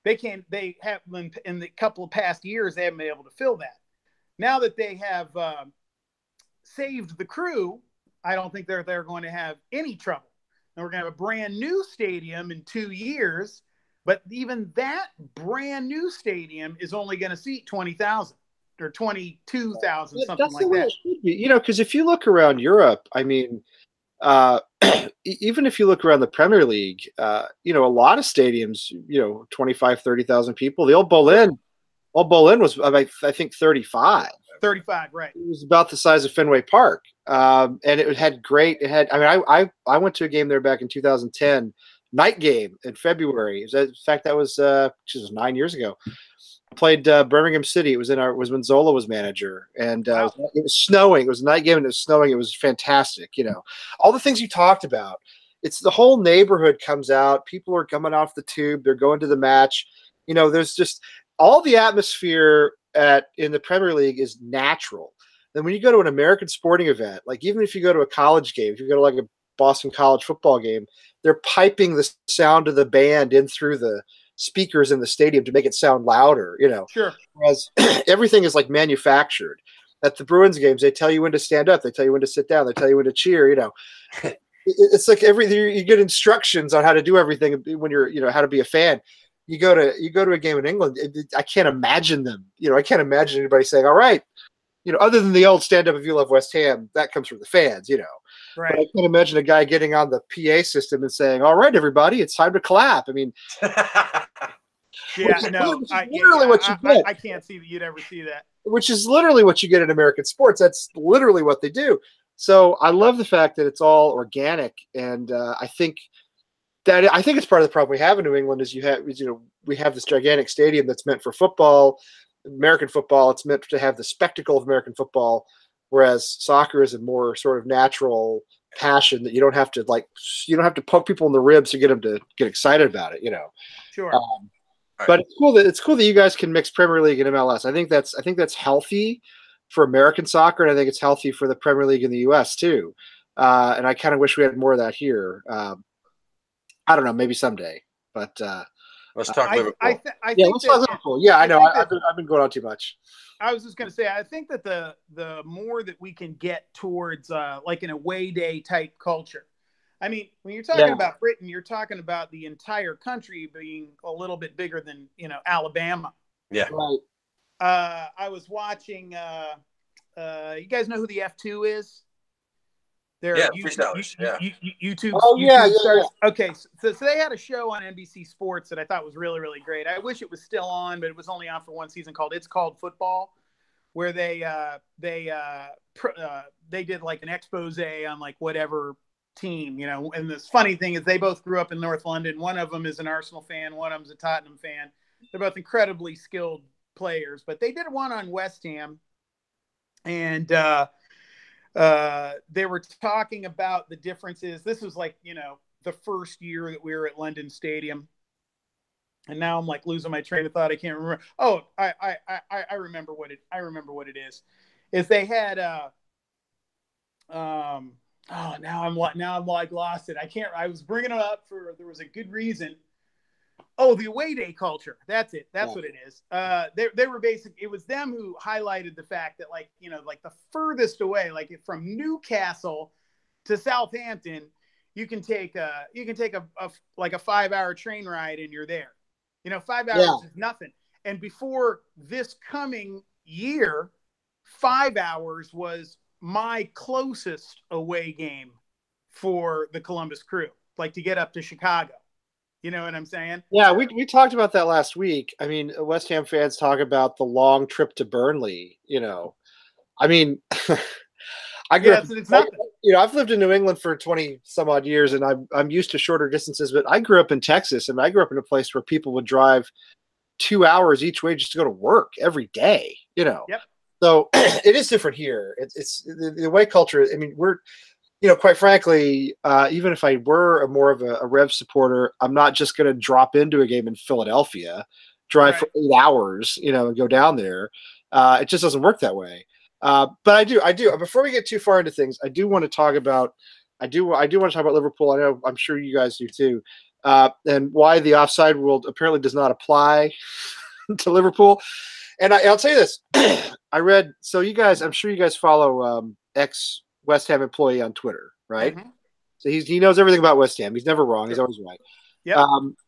they have in the couple of past years, they haven't been able to fill that. Now that they have saved the Crew, I don't think they're going to have any trouble. And we're going to have a brand new stadium in 2 years, but even that brand new stadium is only going to seat 20,000 or 22,000, something That's like the way that. it should be. Because if you look around Europe, I mean, even if you look around the Premier League, a lot of stadiums, 25, 30,000 people. The old Berlin was, I think, 35. 35, right. It was about the size of Fenway Park. And it had I went to a game there back in 2010, night game in February. In fact, that was 9 years ago. Played Birmingham City. It was when Zola was manager, and Wow. it was snowing. It was a night game, and it was snowing. It was fantastic. All the things you talked about. It's the whole neighborhood comes out. People are coming off the tube. They're going to the match. There's just all the atmosphere in the Premier League is natural. Then when you go to an American sporting event, like even if you go to a college game, if you go to like a Boston College football game, they're piping the sound of the band in through the speakers in the stadium to make it sound louder, Sure. Whereas everything is like manufactured. At the Bruins games, they tell you when to stand up, they tell you when to sit down, they tell you when to cheer. It's like you get instructions on how to do everything when you're how to be a fan. You go to a game in England, I can't imagine them. I can't imagine anybody saying, "All right," other than the old stand up if you love West Ham, that comes from the fans, Right. But I can't imagine a guy getting on the PA system and saying, "All right, everybody, it's time to clap." I mean, Yeah, no, I can't see that you'd ever see that. Which is literally what you get in American sports. That's literally what they do. So I love the fact that it's all organic, and I think it's part of the problem we have in New England is we have this gigantic stadium that's meant for football, American football. It's meant to have the spectacle of American football, whereas soccer is a more sort of natural passion that you don't have to poke people in the ribs to get them to get excited about it. Sure. But it's cool that you guys can mix Premier League and MLS. I think that's healthy for American soccer, and I think it's healthy for the Premier League in the US too. And I kind of wish we had more of that here. I don't know, maybe someday. But let's talk Liverpool. Let's talk Liverpool. Yeah, I know. I've been going on too much. I was just going to say, I think that the more that we can get towards like an away day type culture. I mean, when you're talking about Britain, you're talking about the entire country being a little bit bigger than, Alabama. Yeah. Right. I was watching, you guys know who the F2 is? They're freestylers. YouTube. Oh, YouTube yeah. Okay. So they had a show on NBC Sports that I thought was really, really great. I wish it was still on, but it was only on for one season It's Called Football, where they did like an expose on like whatever team, and this funny thing is they both grew up in North London. One of them is an Arsenal fan, one of them's a Tottenham fan. They're both incredibly skilled players, but they did one on West Ham, and they were talking about the differences. This was like, the first year that we were at London Stadium, and now I'm like losing my train of thought. I can't remember. Oh, I remember what it is. Is they had now I'm like lost it. I was bringing it up there was a good reason. Oh, the away day culture. That's it. That's what it is. They were it was them who highlighted the fact that like the furthest away, like from Newcastle to Southampton, you can take a 5-hour train ride and you're there. 5 hours is nothing. And before this coming year, 5 hours was my closest away game for the Columbus Crew, like to get up to Chicago. You know what I'm saying? Yeah, we talked about that last week. I mean, West Ham fans talk about the long trip to Burnley. I mean, I grew up. It's nothing. I've lived in New England for 20 some odd years, and I'm used to shorter distances. But I grew up in Texas, and I grew up in a place where people would drive 2 hours each way just to go to work every day. Yep. So it is different here. It's the away culture. I mean, we're, quite frankly, even if I were more of a Rev supporter, I'm not just going to drop into a game in Philadelphia, drive for 8 hours, and go down there. It just doesn't work that way. But I do. Before we get too far into things, I do want to talk about Liverpool. I know, I'm sure you guys do too, and why the offside rule apparently does not apply to Liverpool. And I'll tell you this: I read. So you guys, I'm sure you guys follow ex West Ham employee on Twitter, right? Mm-hmm. So he knows everything about West Ham. He's never wrong. Sure. He's always right. Yeah.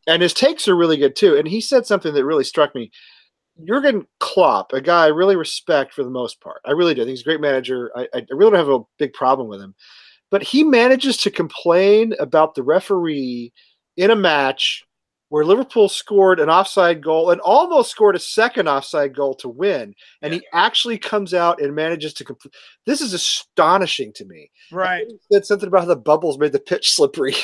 And his takes are really good too. And he said something that really struck me. Jurgen Klopp, a guy I really respect for the most part. I really do. I think he's a great manager. I really don't have a big problem with him. But he manages to complain about the referee in a match where Liverpool scored an offside goal and almost scored a second offside goal to win. And he actually comes out and manages to complete. This is astonishing to me. Right. He said something about how the bubbles made the pitch slippery.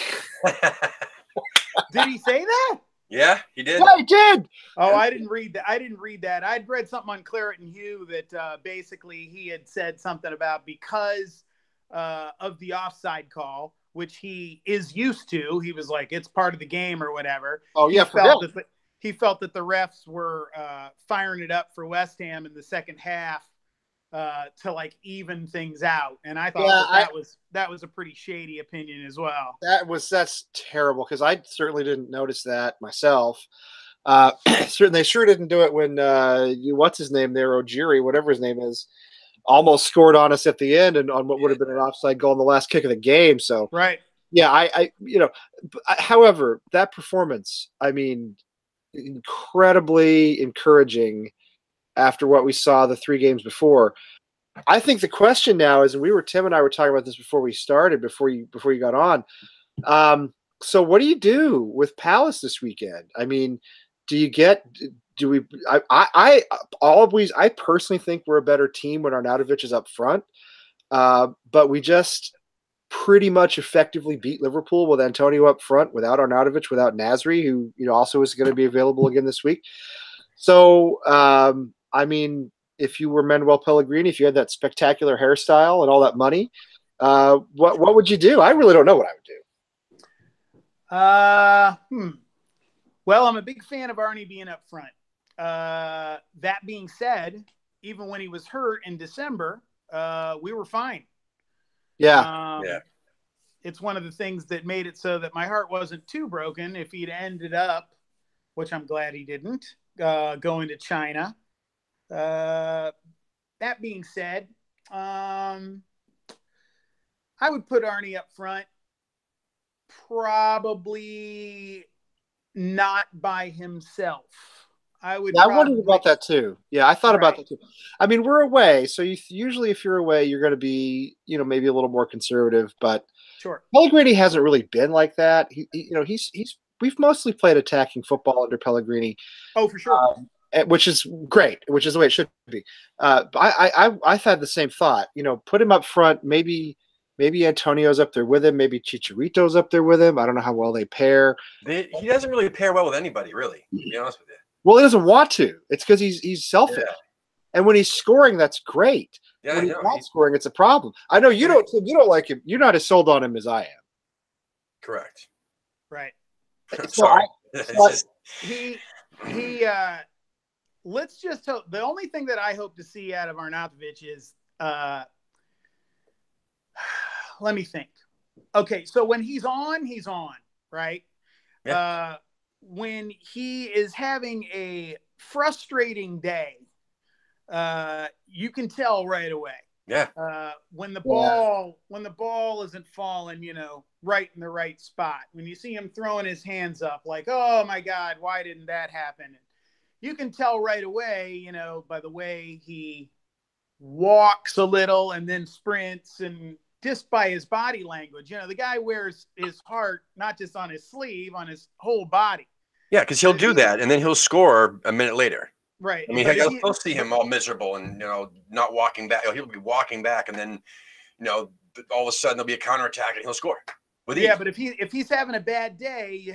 Did he say that? Yeah, he did. Yeah, he did. Oh, I didn't read that. I'd read something on Claret and Hugh that basically he had said something about because of the offside call, which he is used to. He was like, it's part of the game or whatever. Oh, yeah. He felt that the refs were firing it up for West Ham in the second half to like even things out. And I thought that was a pretty shady opinion as well. That's terrible because I certainly didn't notice that myself. They sure didn't do it when what's his name there, Ojiri, whatever his name is, almost scored on us at the end and on what would have been an offside goal in the last kick of the game. So right. Yeah, however, that performance, I mean, incredibly encouraging after what we saw the 3 games before. I think the question now is, and Tim and I were talking about this before we started, before you got on. So what do you do with Palace this weekend? I mean, I personally think we're a better team when Arnautovic is up front. But we just pretty much effectively beat Liverpool with Antonio up front, without Arnautovic, without Nasri, who also is going to be available again this week. So, I mean, if you were Manuel Pellegrini, if you had that spectacular hairstyle and all that money, what would you do? I really don't know what I would do. Well, I'm a big fan of Arnie being up front. That being said, even when he was hurt in December, we were fine. Yeah. It's one of the things that made it so that my heart wasn't too broken if he'd ended up, which I'm glad he didn't, going to China. That being said, I would put Arnie up front, probably not by himself. I wondered about that too. Yeah, I thought about that too. I mean, we're away, so usually if you're away, you're going to be, maybe a little more conservative. But sure, Pellegrini hasn't really been like that. We've mostly played attacking football under Pellegrini. Oh, for sure. Which is great, which is the way it should be. I've had the same thought. Put him up front. Maybe Antonio's up there with him. Maybe Chicharito's up there with him. I don't know how well they pair. He doesn't really pair well with anybody, really, to be honest with you. Well, he doesn't want to. It's because he's selfish. Yeah. And when he's scoring, that's great. Yeah, when he's not scoring, it's a problem. I know you don't like him. You're not as sold on him as I am. Correct. Right. Sorry. Let's just hope. The only thing that I hope to see out of Arnautovic is, let me think. Okay, so when he's on, right? Yeah. When he is having a frustrating day, you can tell right away. Yeah. When the ball isn't falling, right in the right spot. When you see him throwing his hands up, like, oh my God, why didn't that happen? You can tell right away, by the way he walks a little and then sprints, and just by his body language. The guy wears his heart not just on his sleeve, on his whole body. Yeah, because he'll do that, and then he'll score a minute later. Right. I mean, he'll see him all miserable and, not walking back. He'll be walking back, and then, all of a sudden there'll be a counterattack, and he'll score. But if he's having a bad day,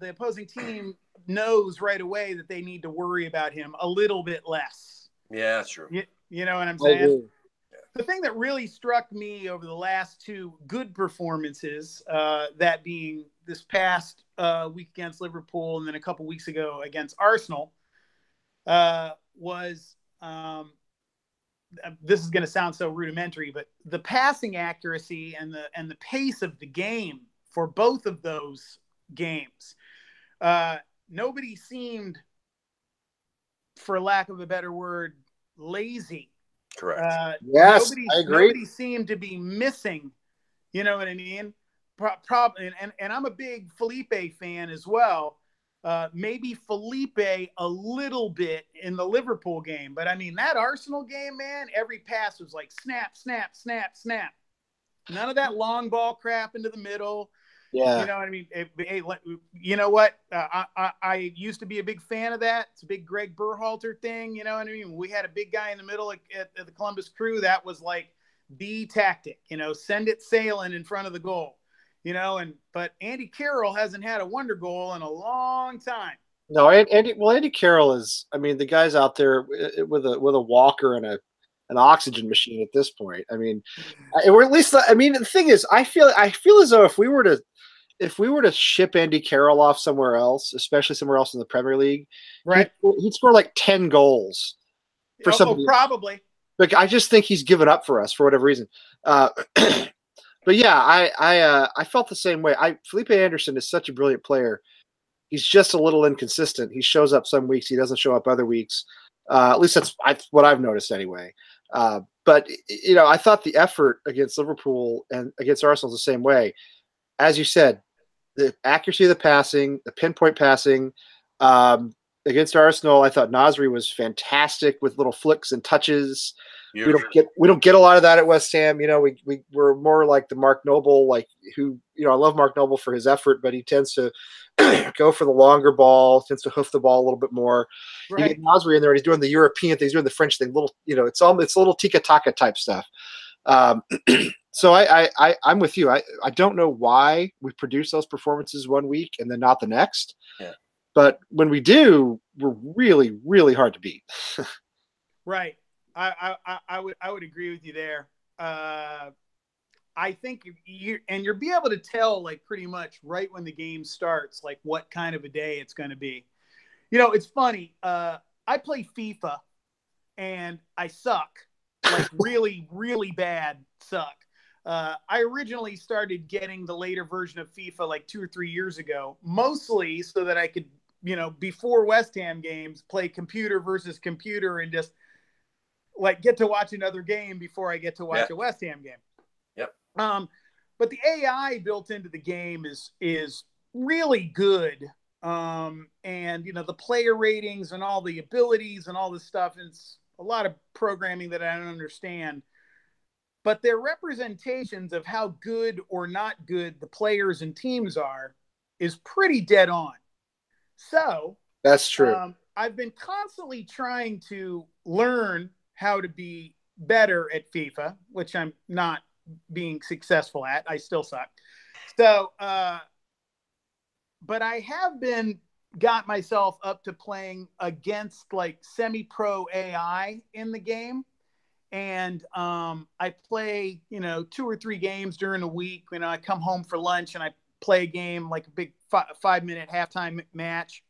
the opposing team knows right away that they need to worry about him a little bit less. Yeah, that's true. You know what I'm I saying? agree. The thing that really struck me over the last two good performances, that being this past week against Liverpool and then a couple weeks ago against Arsenal, was this is going to sound so rudimentary, but the passing accuracy and the pace of the game for both of those games. Nobody seemed, for lack of a better word, lazy. Correct. Yes, I agree. Nobody seemed to be missing. You know what I mean? And I'm a big Felipe fan as well. Maybe Felipe a little bit in the Liverpool game, but I mean that Arsenal game, man, every pass was like snap, snap, snap, snap. None of that long ball crap into the middle. Yeah. You know what I mean? You know what? I used to be a big fan of that. It's a big Greg Berhalter thing. You know what I mean? We had a big guy in the middle at the Columbus Crew. That was like the tactic, you know, send it sailing in front of the goal, you know, but Andy Carroll hasn't had a wonder goal in a long time. No, Andy Carroll is, I mean, the guy's out there with a walker and an oxygen machine at this point. I mean, or at least, I mean, the thing is, I feel as though if we were to ship Andy Carroll off somewhere else, especially somewhere else in the Premier League, right, he'd score like 10 goals for somebody. Probably. But I just think he's given up for us for whatever reason. But yeah, I felt the same way. Felipe Anderson is such a brilliant player. He's just a little inconsistent. He shows up some weeks, he doesn't show up other weeks. At least that's what I've noticed anyway. But you know, I thought the effort against Liverpool and against Arsenal is the same way. As you said, the accuracy of the passing, the pinpoint passing. Against Arsenal, I thought Nasri was fantastic with little flicks and touches. We don't get a lot of that at West Ham. You know, we're more like the Mark Noble, like who, you know, I love Mark Noble for his effort, but he tends to go for the longer ball, tends to hoof the ball a little bit more. Right. You get Nasri in there, and he's doing the European thing, he's doing the French thing, little, you know, it's a little tiki-taka type stuff. So I'm with you. I don't know why we produce those performances one week and then not the next. Yeah. But when we do, we're really, really hard to beat. Right. I would agree with you there. I think you'll be able to tell like pretty much right when the game starts, like what kind of a day it's going to be. You know, it's funny. I play FIFA and I suck, like really, really bad suck. I originally started getting the later version of FIFA like 2 or 3 years ago, mostly so that I could, you know, before West Ham games, play computer versus computer and just like get to watch another game before I get to watch a West Ham game. Yep. But the AI built into the game is really good. And you know, the player ratings and all the abilities and all this stuff, it's a lot of programming that I don't understand. But their representations of how good or not good the players and teams are is pretty dead on. So that's true. I've been constantly trying to learn how to be better at FIFA, which I'm not being successful at. I still suck. So, but I have got myself up to playing against like semi-pro AI in the game. And I play, you know, 2 or 3 games during the week. You know, I come home for lunch and I play a game, like a big 5-minute halftime match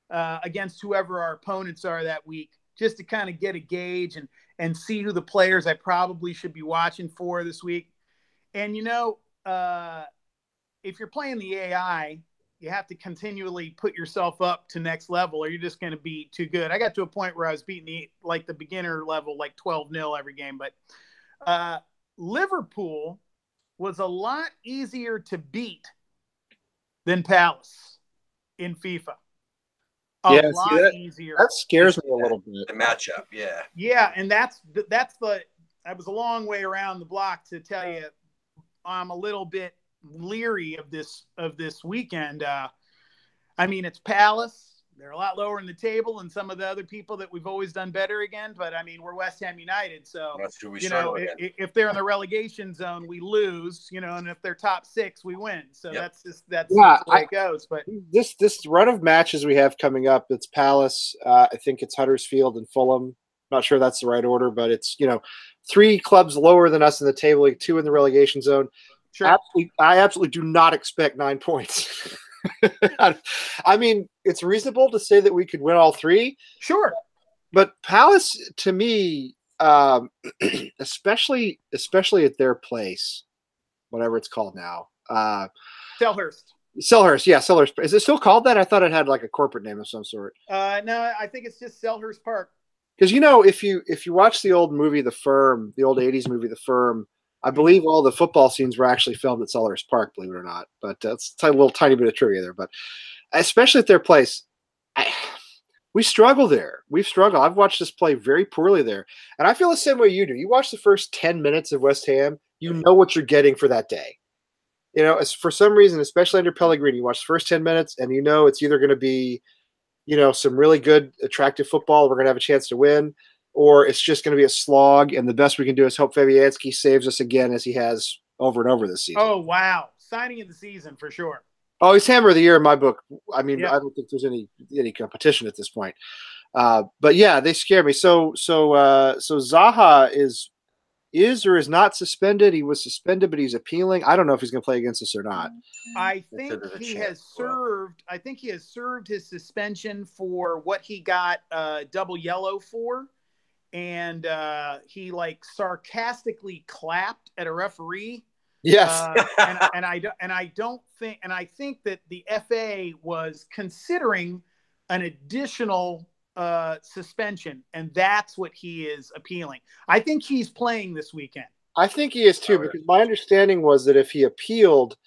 against whoever our opponents are that week, just to kind of get a gauge and see who the players I probably should be watching for this week. And, you know, if you're playing the AI, you have to continually put yourself up to next level or you're just going to be too good. I got to a point where I was beating the beginner level, like 12-0 every game. But Liverpool was a lot easier to beat than Palace in FIFA. A lot easier. That scares me a little bit. The matchup, yeah. Yeah, and that's I was a long way around the block to tell you I'm a little bit leery of this weekend. I mean, it's Palace. They're a lot lower in the table than some of the other people that we've always done better again. But I mean, we're West Ham United, so you know, if they're in the relegation zone, we lose. You know, and if they're top 6, we win. So that's the way it goes. But this run of matches we have coming up, it's Palace. I think it's Huddersfield and Fulham. Not sure that's the right order, but it's, 3 clubs lower than us in the table, like 2 in the relegation zone. Sure. I absolutely do not expect 9 points. I mean, it's reasonable to say that we could win all 3. Sure. But Palace, to me, especially at their place, whatever it's called now, Selhurst. Yeah, Selhurst. Is it still called that? I thought it had like a corporate name of some sort. No, I think it's just Selhurst Park. Because if you watch the old movie The Firm, the old '80s movie The Firm, I believe all the football scenes were actually filmed at Selhurst Park, believe it or not. But it's a little tiny bit of trivia there. But especially at their place, we struggle there. We've struggled. I've watched this play very poorly there. And I feel the same way you do. You watch the first 10 minutes of West Ham, you know what you're getting for that day. For some reason, especially under Pellegrini, you watch the first 10 minutes and it's either going to be, some really good, attractive football. We're going to have a chance to win, or it's just going to be a slog. And the best we can do is hope Fabianski saves us again, as he has over and over this season. Oh, wow. Signing of the season for sure. Oh, he's Hammer of the Year in my book. I mean, I don't think there's any competition at this point. But yeah, they scare me. So Zaha is or is not suspended. He was suspended, but he's appealing. I don't know if he's going to play against us or not. I think he has served. I think he has served his suspension for what he got double yellow for, and he sarcastically clapped at a referee. Yes, and I think that the FA was considering an additional suspension, and that's what he is appealing. I think he's playing this weekend. I think he is too, because my understanding was that if he appealed,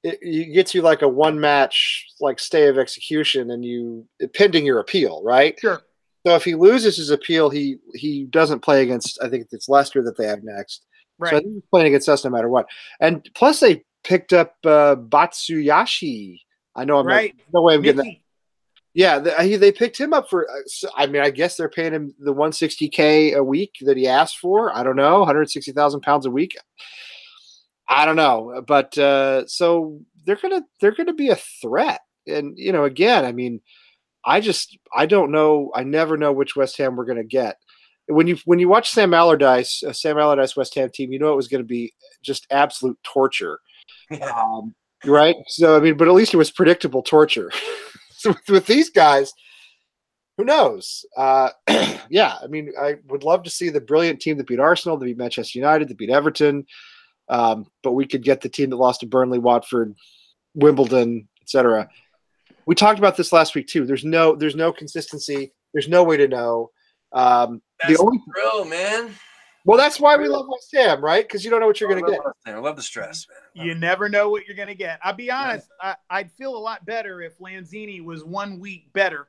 it gets you like a 1-match stay of execution, and pending your appeal, right? Sure. So if he loses his appeal, he doesn't play against. I think it's Leicester that they have next. Right. So I think he's playing against us no matter what. And plus, they picked up Batsuyashi. I know I'm right. No way I'm getting that. Yeah, they picked him up for. I mean, I guess they're paying him the $160K a week that he asked for. I don't know, 160,000 pounds a week. I don't know, but so they're gonna be a threat. And again, I mean, I don't know. I never know which West Ham we're gonna get. When you watch Sam Allardyce West Ham team, it was going to be just absolute torture, right? So I mean, but at least it was predictable torture. So with these guys, who knows? Yeah, I mean, I would love to see the brilliant team that beat Arsenal, that beat Manchester United, that beat Everton, but we could get the team that lost to Burnley, Watford, Wimbledon, etc. We talked about this last week too. There's no consistency. There's no way to know. That's the only thrill, man. Well, that's why we love West Ham, right? Because you don't know what you're going to get. I love the stress, man. You never know what you're going to get. I'll be honest. I'd feel a lot better if Lanzini was 1 week better.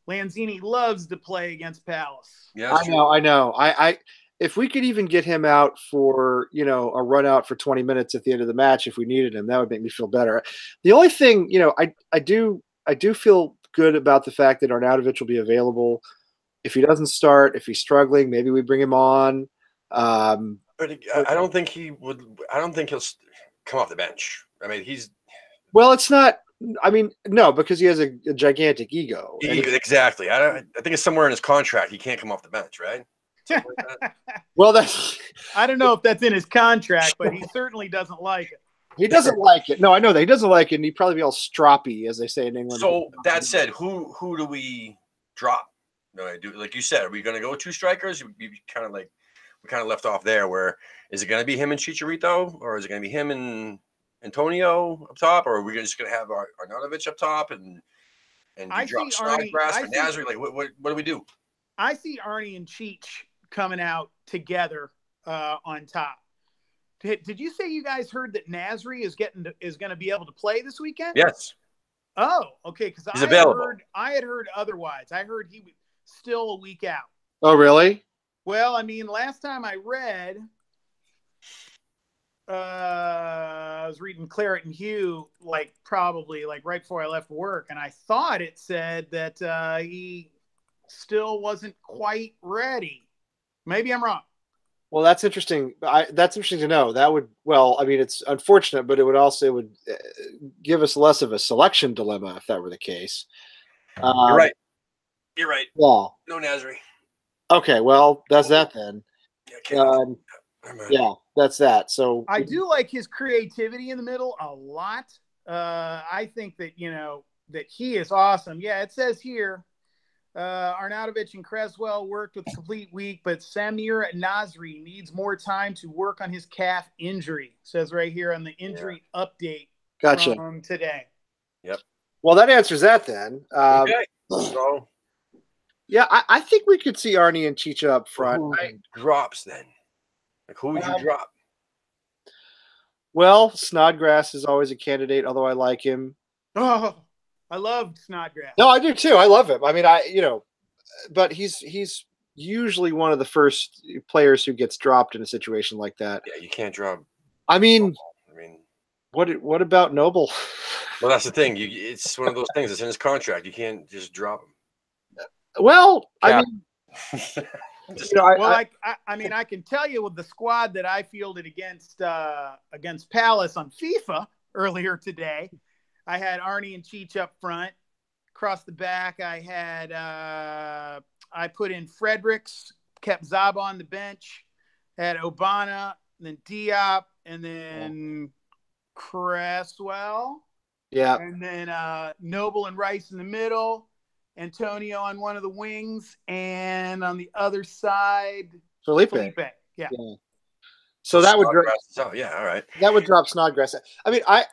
Lanzini loves to play against Palace. Yeah, I know. I if we could even get him out for a run out for 20 minutes at the end of the match, if we needed him, that would make me feel better. The only thing, I do feel good about the fact that Arnautovic will be available. If he doesn't start, if he's struggling, maybe we bring him on. But I don't think he would. I don't think he'll come off the bench. I mean, Well, it's not. I mean, no, because he has a gigantic ego. Exactly. I think it's somewhere in his contract. He can't come off the bench, right? Like that. Well, that's. I don't know if that's in his contract, but he certainly doesn't like it. He doesn't like it. No, I know that he doesn't like it, and he'd probably be all stroppy, as they say in England. So that said, who do we drop? No, I do. Like you said, are we going to go 2 strikers? We kind of left off there. Where is it going to be him and Chicharito, or is it going to be him and Antonio up top, or are we just going to have Arnautovic up top and drop Snodgrass or Nasri? Like what do we do? I see Arnie and Cheech coming out together on top. Did you say you guys heard that Nasri is going to be able to play this weekend? Yes. Oh, okay. Because I had heard otherwise. I heard he was still a week out. Oh, really? Well, I mean, last time I read, I was reading Claret and Hugh, probably right before I left work, and I thought it said that he still wasn't quite ready. Maybe I'm wrong. Well, that's interesting. That's interesting to know. That would, I mean, it's unfortunate, but it would give us less of a selection dilemma if that were the case. You're right. Yeah. No Nasri. Okay, well, that's that then. Never mind. Yeah, that's that. So I do like his creativity in the middle a lot. I think that, that he is awesome. Yeah, it says here, Arnautovic and Creswell worked with a complete week, but Samir Nasri needs more time to work on his calf injury. Says right here on the injury update from today. Yep. Well, that answers that then. Okay. So, yeah, I think we could see Arnie and Chicha up front. Who drops then? Like, who would you drop? Well, Snodgrass is always a candidate, although I like him. Oh, I love Snodgrass. No, I do too. I love him. I mean, but he's usually one of the first players who gets dropped in a situation like that. Yeah, you can't drop. I mean, what about Noble? Well, that's the thing. It's one of those things. It's in his contract. You can't just drop him. Well, I mean, I mean, I can tell you with the squad that I fielded against Palace on FIFA earlier today, I had Arnie and Cheech up front. Across the back, I had I put in Fredericks, kept Zaba on the bench, had Obana, and then Diop, and then Cresswell. Yeah. And then Noble and Rice in the middle, Antonio on one of the wings, and on the other side, Felipe. Yeah. So that would drop. Oh, yeah, all right. That would drop Snodgrass. I mean, I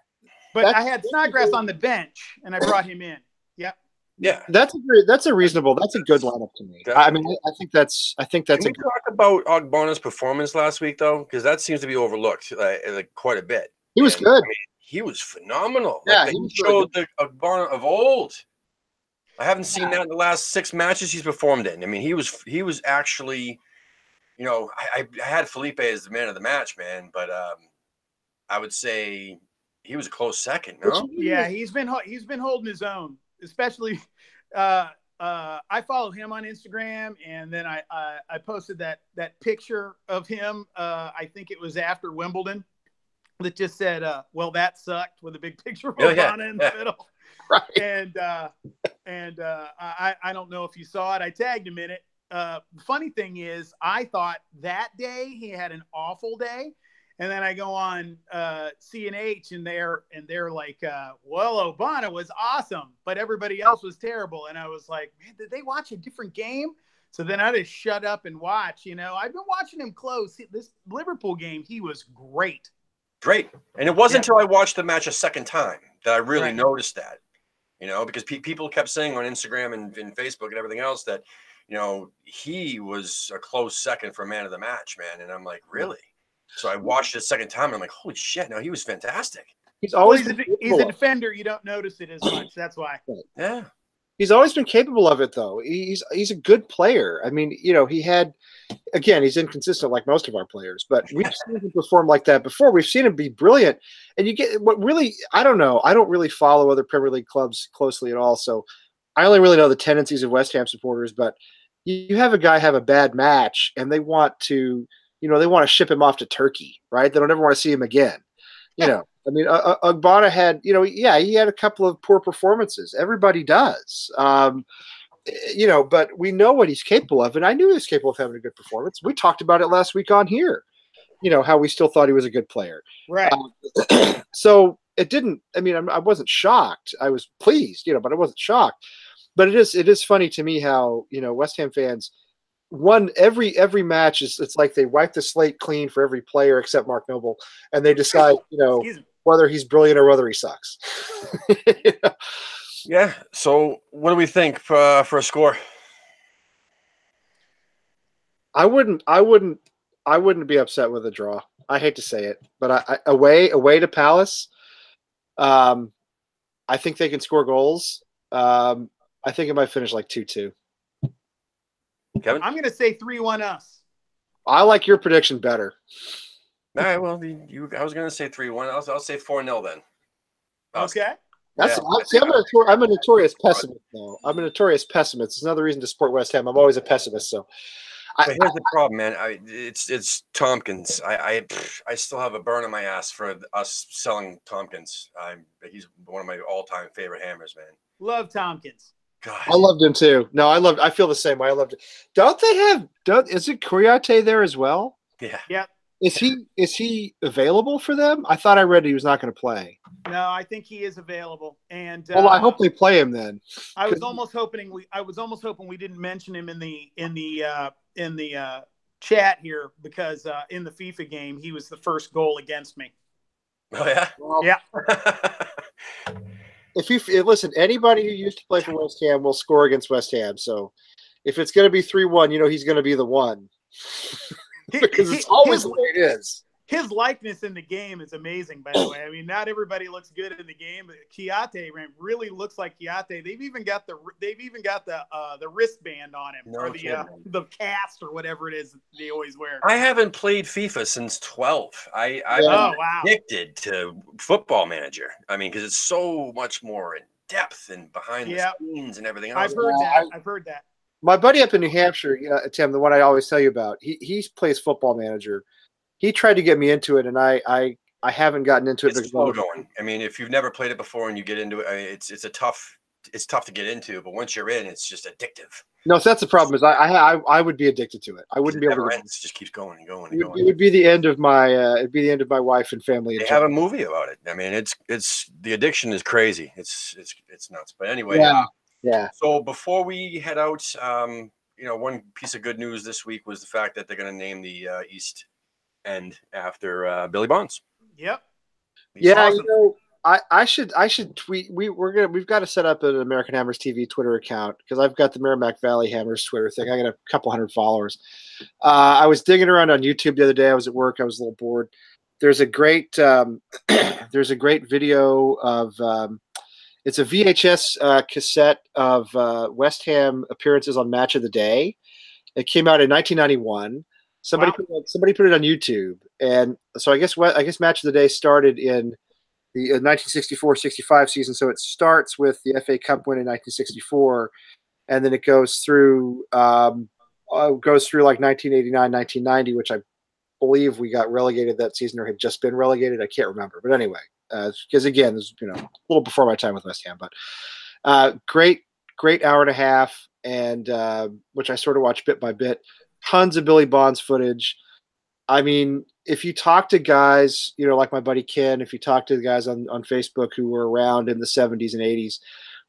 had Snodgrass on the bench, and I brought him in. Yep. Yeah. That's a good lineup to me. Definitely. I mean, I think that's Can we talk about Ogbonna's performance last week though? Because that seems to be overlooked like quite a bit. He was good. I mean, he was phenomenal. Yeah, like, he showed the Ogbonna of old. I haven't seen that in the last 6 matches he's performed in. I mean, he was actually, I had Felipe as the man of the match, man, but I would say he was a close second. No? Yeah, he's been holding his own, especially. I follow him on Instagram, and then I posted that picture of him. I think it was after Wimbledon, that just said, "Well, that sucked," with a big picture of Obama in the middle. Right. And I don't know if you saw it. I tagged him in it. The funny thing is, I thought that day he had an awful day, and then I go on CNH, and they're like, "Well, Obama was awesome, but everybody else was terrible." And I was like, "Man, did they watch a different game?" So then I just shut up and watch. I've been watching him close. This Liverpool game, he was great. Great. And it wasn't until I watched the match a second time that I really noticed that, because people kept saying on Instagram and Facebook and everything else that, he was a close second for man of the match, man. And I'm like, really? So I watched it a second time, and I'm like, holy shit, no, he was fantastic. He's always he's a defender. You don't notice it as much. That's why. Yeah. He's always been capable of it, though. He's a good player. I mean, he had, again, he's inconsistent like most of our players, but we've seen him perform like that before. We've seen him be brilliant. And you get what really, I don't know. I don't really follow other Premier League clubs closely at all. So I only really know the tendencies of West Ham supporters, but you have a guy have a bad match and they want to, they want to ship him off to Turkey, right? They don't ever want to see him again. I mean, Ogbonna had, he had a couple of poor performances. Everybody does. But we know what he's capable of, and I knew he was capable of having a good performance. We talked about it last week on here, how we still thought he was a good player. Right. So it didn't, I wasn't shocked. I was pleased, but I wasn't shocked. But it is funny to me how, West Ham fans, every match it's like they wipe the slate clean for every player except Mark Noble, and they decide, whether he's brilliant or whether he sucks. Yeah. So what do we think for a score? I wouldn't be upset with a draw. I hate to say it, but away to Palace, I think they can score goals. I think it might finish like 2-2. Kevin? I'm going to say 3-1 us. I like your prediction better. All right. Well, I was going to say 3-1. I'll say 4-0 then. Okay. I'm a notorious pessimist, though. I'm a notorious pessimist. It's another reason to support West Ham. I'm always a pessimist. So, but here's the problem, man. It's Tompkins. I still have a burn on my ass for us selling Tompkins. He's one of my all-time favorite hammers, man. Love Tompkins. God. I loved him too. No, I feel the same way. I loved it. Is it Kouyate there as well? Yeah. Yeah. Is he available for them? I thought I read he was not going to play. No, I think he is available. And Well, I hope they play him then. I was almost hoping we didn't mention him in the chat here because in the FIFA game he was the first goal against me. Oh yeah. Well, Yeah. Listen, anybody who used to play for West Ham will score against West Ham. So if it's going to be 3-1, he's going to be the one. Because it's always the way it is. His likeness in the game is amazing, by the way. I mean, not everybody looks good in the game, but Kouyate really looks like Kouyate. They've even got the wristband on him, or the cast or whatever it is they always wear. I haven't played FIFA since 12. I'm addicted to Football Manager. I mean, because it's so much more in depth and behind the scenes and everything else. I've heard that. My buddy up in New Hampshire, Tim, the one I always tell you about, he plays Football Manager. He tried to get me into it, and I haven't gotten into it. It's slow going. I mean, if you've never played it before and you get into it, it's tough to get into. But once you're in, it's just addictive. No, so that's the problem. Is I would be addicted to it. I wouldn't be able to. It just keeps going and going and going. It would be the end of my. It'd be the end of my wife and family. They have a movie about it. I mean, it's the addiction is crazy. It's nuts. But anyway. Yeah. So before we head out, one piece of good news this week was the fact that they're going to name the East End after Billy Bonds. Yep. Yeah, awesome. I should tweet. We've got to set up an American Hammers TV Twitter account because I've got the Merrimack Valley Hammers Twitter thing. I got a couple hundred followers. I was digging around on YouTube the other day. I was at work. I was a little bored. There's a great video of. It's a VHS cassette of West Ham appearances on Match of the Day. It came out in 1991. Somebody put it on YouTube, and so I guess Match of the Day started in the 1964-65 season. So it starts with the FA Cup win in 1964, and then it goes through like 1989, 1990, which I believe we got relegated that season or had just been relegated. I can't remember, but anyway. Because again, this is a little before my time with West Ham, but great hour and a half, and which I sort of watched bit by bit. Tons of Billy Bonds footage. I mean, if you talk to guys, like my buddy Ken, if you talk to the guys on Facebook who were around in the 70s and 80s,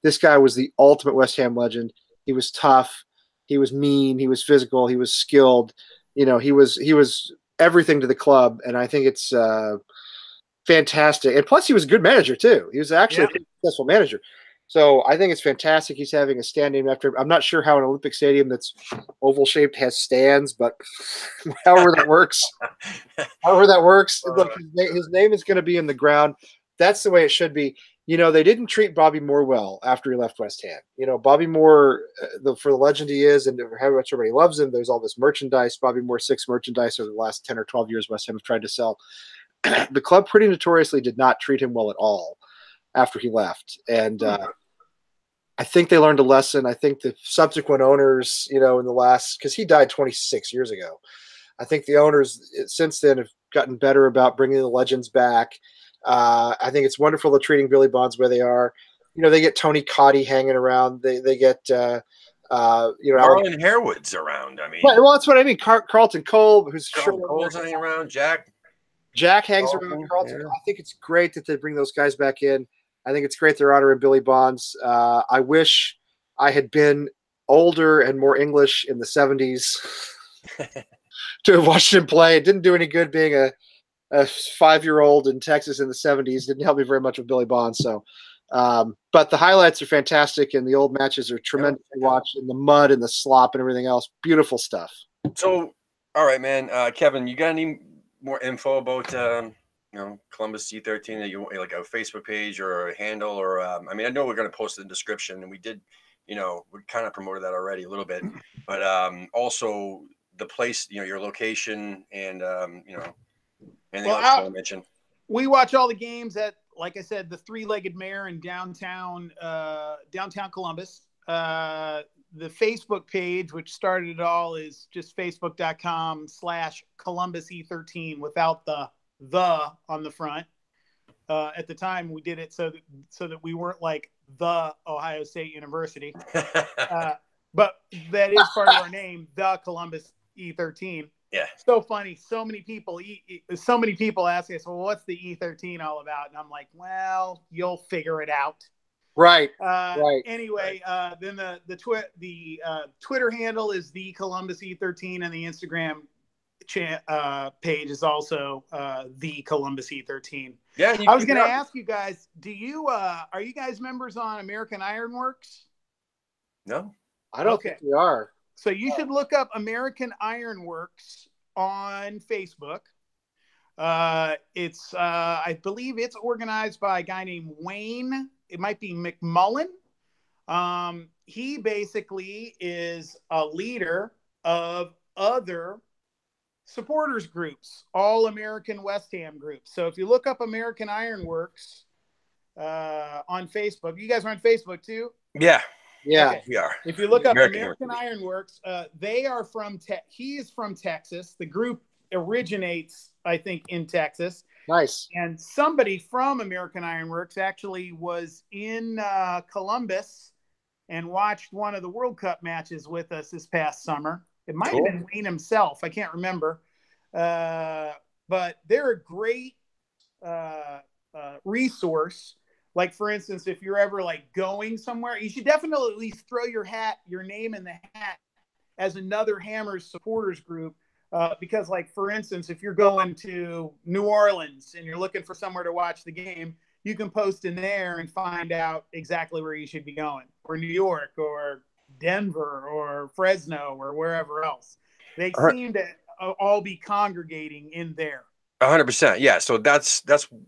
this guy was the ultimate West Ham legend. He was tough, he was mean, he was physical, he was skilled. He was everything to the club, and I think it's. Fantastic. And plus he was a good manager too. He was actually a pretty successful manager. So I think it's fantastic. He's having a stand named after him. I'm not sure how an Olympic stadium that's oval shaped has stands, but however that works, look, his name is going to be in the ground. That's the way it should be. They didn't treat Bobby Moore well after he left West Ham. Bobby Moore, for the legend he is, and how much everybody loves him, there's all this merchandise. Bobby Moore 6 merchandise over the last 10 or 12 years West Ham have tried to sell. The club pretty notoriously did not treat him well at all after he left. And I think they learned a lesson. I think the subsequent owners, in the last, because he died 26 years ago, I think the owners since then have gotten better about bringing the legends back. I think it's wonderful they're treating Billy Bonds where they are. They get Tony Cotty hanging around. They get, Marlon Harewood's around. I mean, well, that's what I mean. Carlton Cole, who's Cole's hanging around. Jack hangs around Carlton. Yeah. I think it's great that they bring those guys back in. I think it's great they're honoring Billy Bonds. I wish I had been older and more English in the 70s to have watched him play. It didn't do any good being a 5-year-old in Texas in the 70s. Didn't help me very much with Billy Bonds. So, but the highlights are fantastic, and the old matches are tremendous to watch in the mud and the slop and everything else. Beautiful stuff. So, all right, man. Kevin, you got any more info about Columbus E13 that you like a Facebook page or a handle or I know we're going to post it in the description, and we did we kind of promoted that already a little bit, but also the place, your location and anything else you want to mention. We watch all the games at, like I said, the Three-Legged Mare in downtown Columbus. The Facebook page, which started it all, is just facebook.com/Columbus E13 without the on the front. At the time, we did it so that we weren't like the Ohio State University, but that is part of our name, the Columbus E13. Yeah. So funny. So many people ask us, well, what's the E13 all about? And I'm like, well, you'll figure it out. Right. Anyway, then the Twitter handle is the Columbus E13, and the Instagram page is also the Columbus E13. Yeah. I was going to ask you guys, are you guys members on American Ironworks? No, I don't think we are. So you should look up American Ironworks on Facebook. It's I believe it's organized by a guy named Wayne. It might be McMullen. He basically is a leader of other supporters groups, all American West Ham groups. So if you look up American Ironworks on Facebook, you guys are on Facebook too? Yeah. Yeah, okay. We are. If you look up American Ironworks, they are he is from Texas. The group originates, I think, in Texas. Nice. And somebody from American Ironworks actually was in Columbus and watched one of the World Cup matches with us this past summer. It might have been Wayne himself. I can't remember. But they're a great resource. Like, for instance, if you're ever like going somewhere, you should definitely at least throw your name in the hat as another Hammers supporters group. Because, like, for instance, if you're going to New Orleans and you're looking for somewhere to watch the game, you can post in there and find out exactly where you should be going, or New York or Denver or Fresno or wherever else. They seem to all be congregating in there. 100%. Yeah. So that's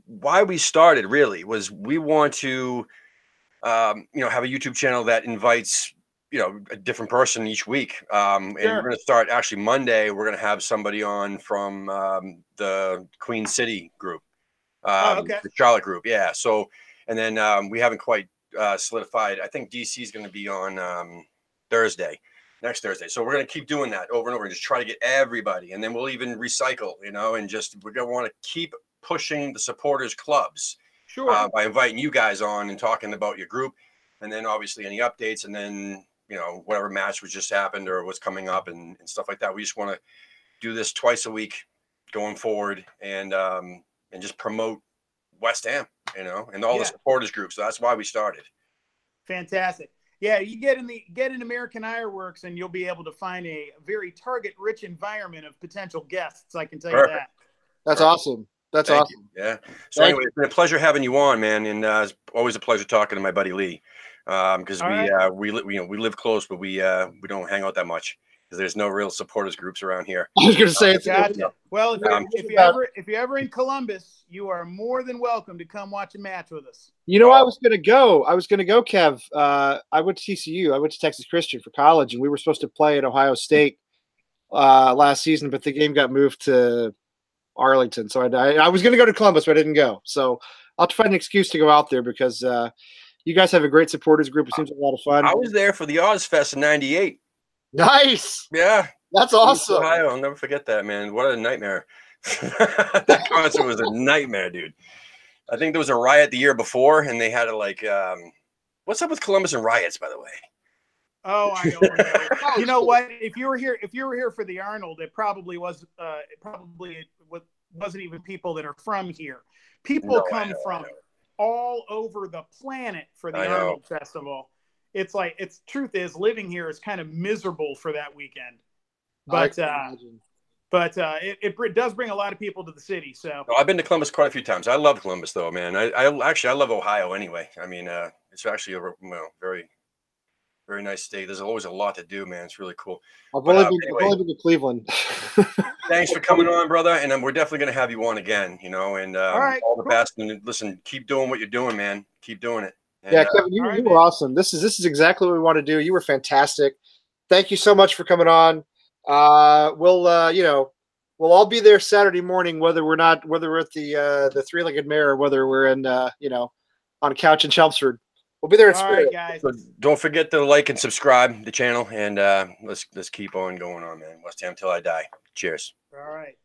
why we started, really, was we want to, have a YouTube channel that invites, a different person each week. And we're going to start actually Monday. We're going to have somebody on from the Queen City group, the Charlotte group. Yeah. So, and then we haven't quite solidified. I think DC is going to be on next Thursday. So we're going to keep doing that over and over and just try to get everybody. And then we'll even recycle, and we're going to want to keep pushing the supporters clubs by inviting you guys on and talking about your group. And then obviously any updates, and then, whatever match was just happened or what's coming up and stuff like that. We just want to do this twice a week going forward and just promote West Ham, and all the supporters groups. So that's why we started. Fantastic. Yeah, you get in American Ironworks and you'll be able to find a very target-rich environment of potential guests. I can tell you that. That's awesome. That's awesome. Yeah. So anyway, it's been a pleasure having you on, man, and it's always a pleasure talking to my buddy Lee, because we live close, but we don't hang out that much because there's no real supporters groups around here. I was going to say, gotcha. Well, if you're ever in Columbus, you are more than welcome to come watch a match with us. I was going to go, Kev. I went to TCU. I went to Texas Christian for college, and we were supposed to play at Ohio State last season, but the game got moved to Arlington. So I was going to go to Columbus, but I didn't go. So I'll have to find an excuse to go out there because you guys have a great supporters group. It seems like a lot of fun. I was there for the Oz Fest in '98. Nice. Yeah. That's awesome. Ohio. I'll never forget that, man. What a nightmare. That concert was a nightmare, dude. I think there was a riot the year before, and they had to what's up with Columbus and riots, by the way? Oh, I don't know. You know what? If you were here for the Arnold, it probably wasn't even people that are from here. People come from all over the planet for the Arnold Festival. It's truth is, living here is kind of miserable for that weekend. But it does bring a lot of people to the city. So I've been to Columbus quite a few times. I love Columbus, though, man. I love Ohio anyway. I mean, it's actually a very, very nice state. There's always a lot to do, man. It's really cool. I've only been to Cleveland. Thanks for coming on, brother. And we're definitely going to have you on again, and all the best. And listen, keep doing what you're doing, man. Keep doing it. And, yeah, Kevin, you were awesome. This is exactly what we want to do. You were fantastic. Thank you so much for coming on. We'll all be there Saturday morning, whether we're at the three-legged mare or whether we're in on a couch in Chelmsford. We'll be there in spirit. All right, guys. So don't forget to like and subscribe the channel, and let's keep on going on, man. West Ham till I die. Cheers. All right.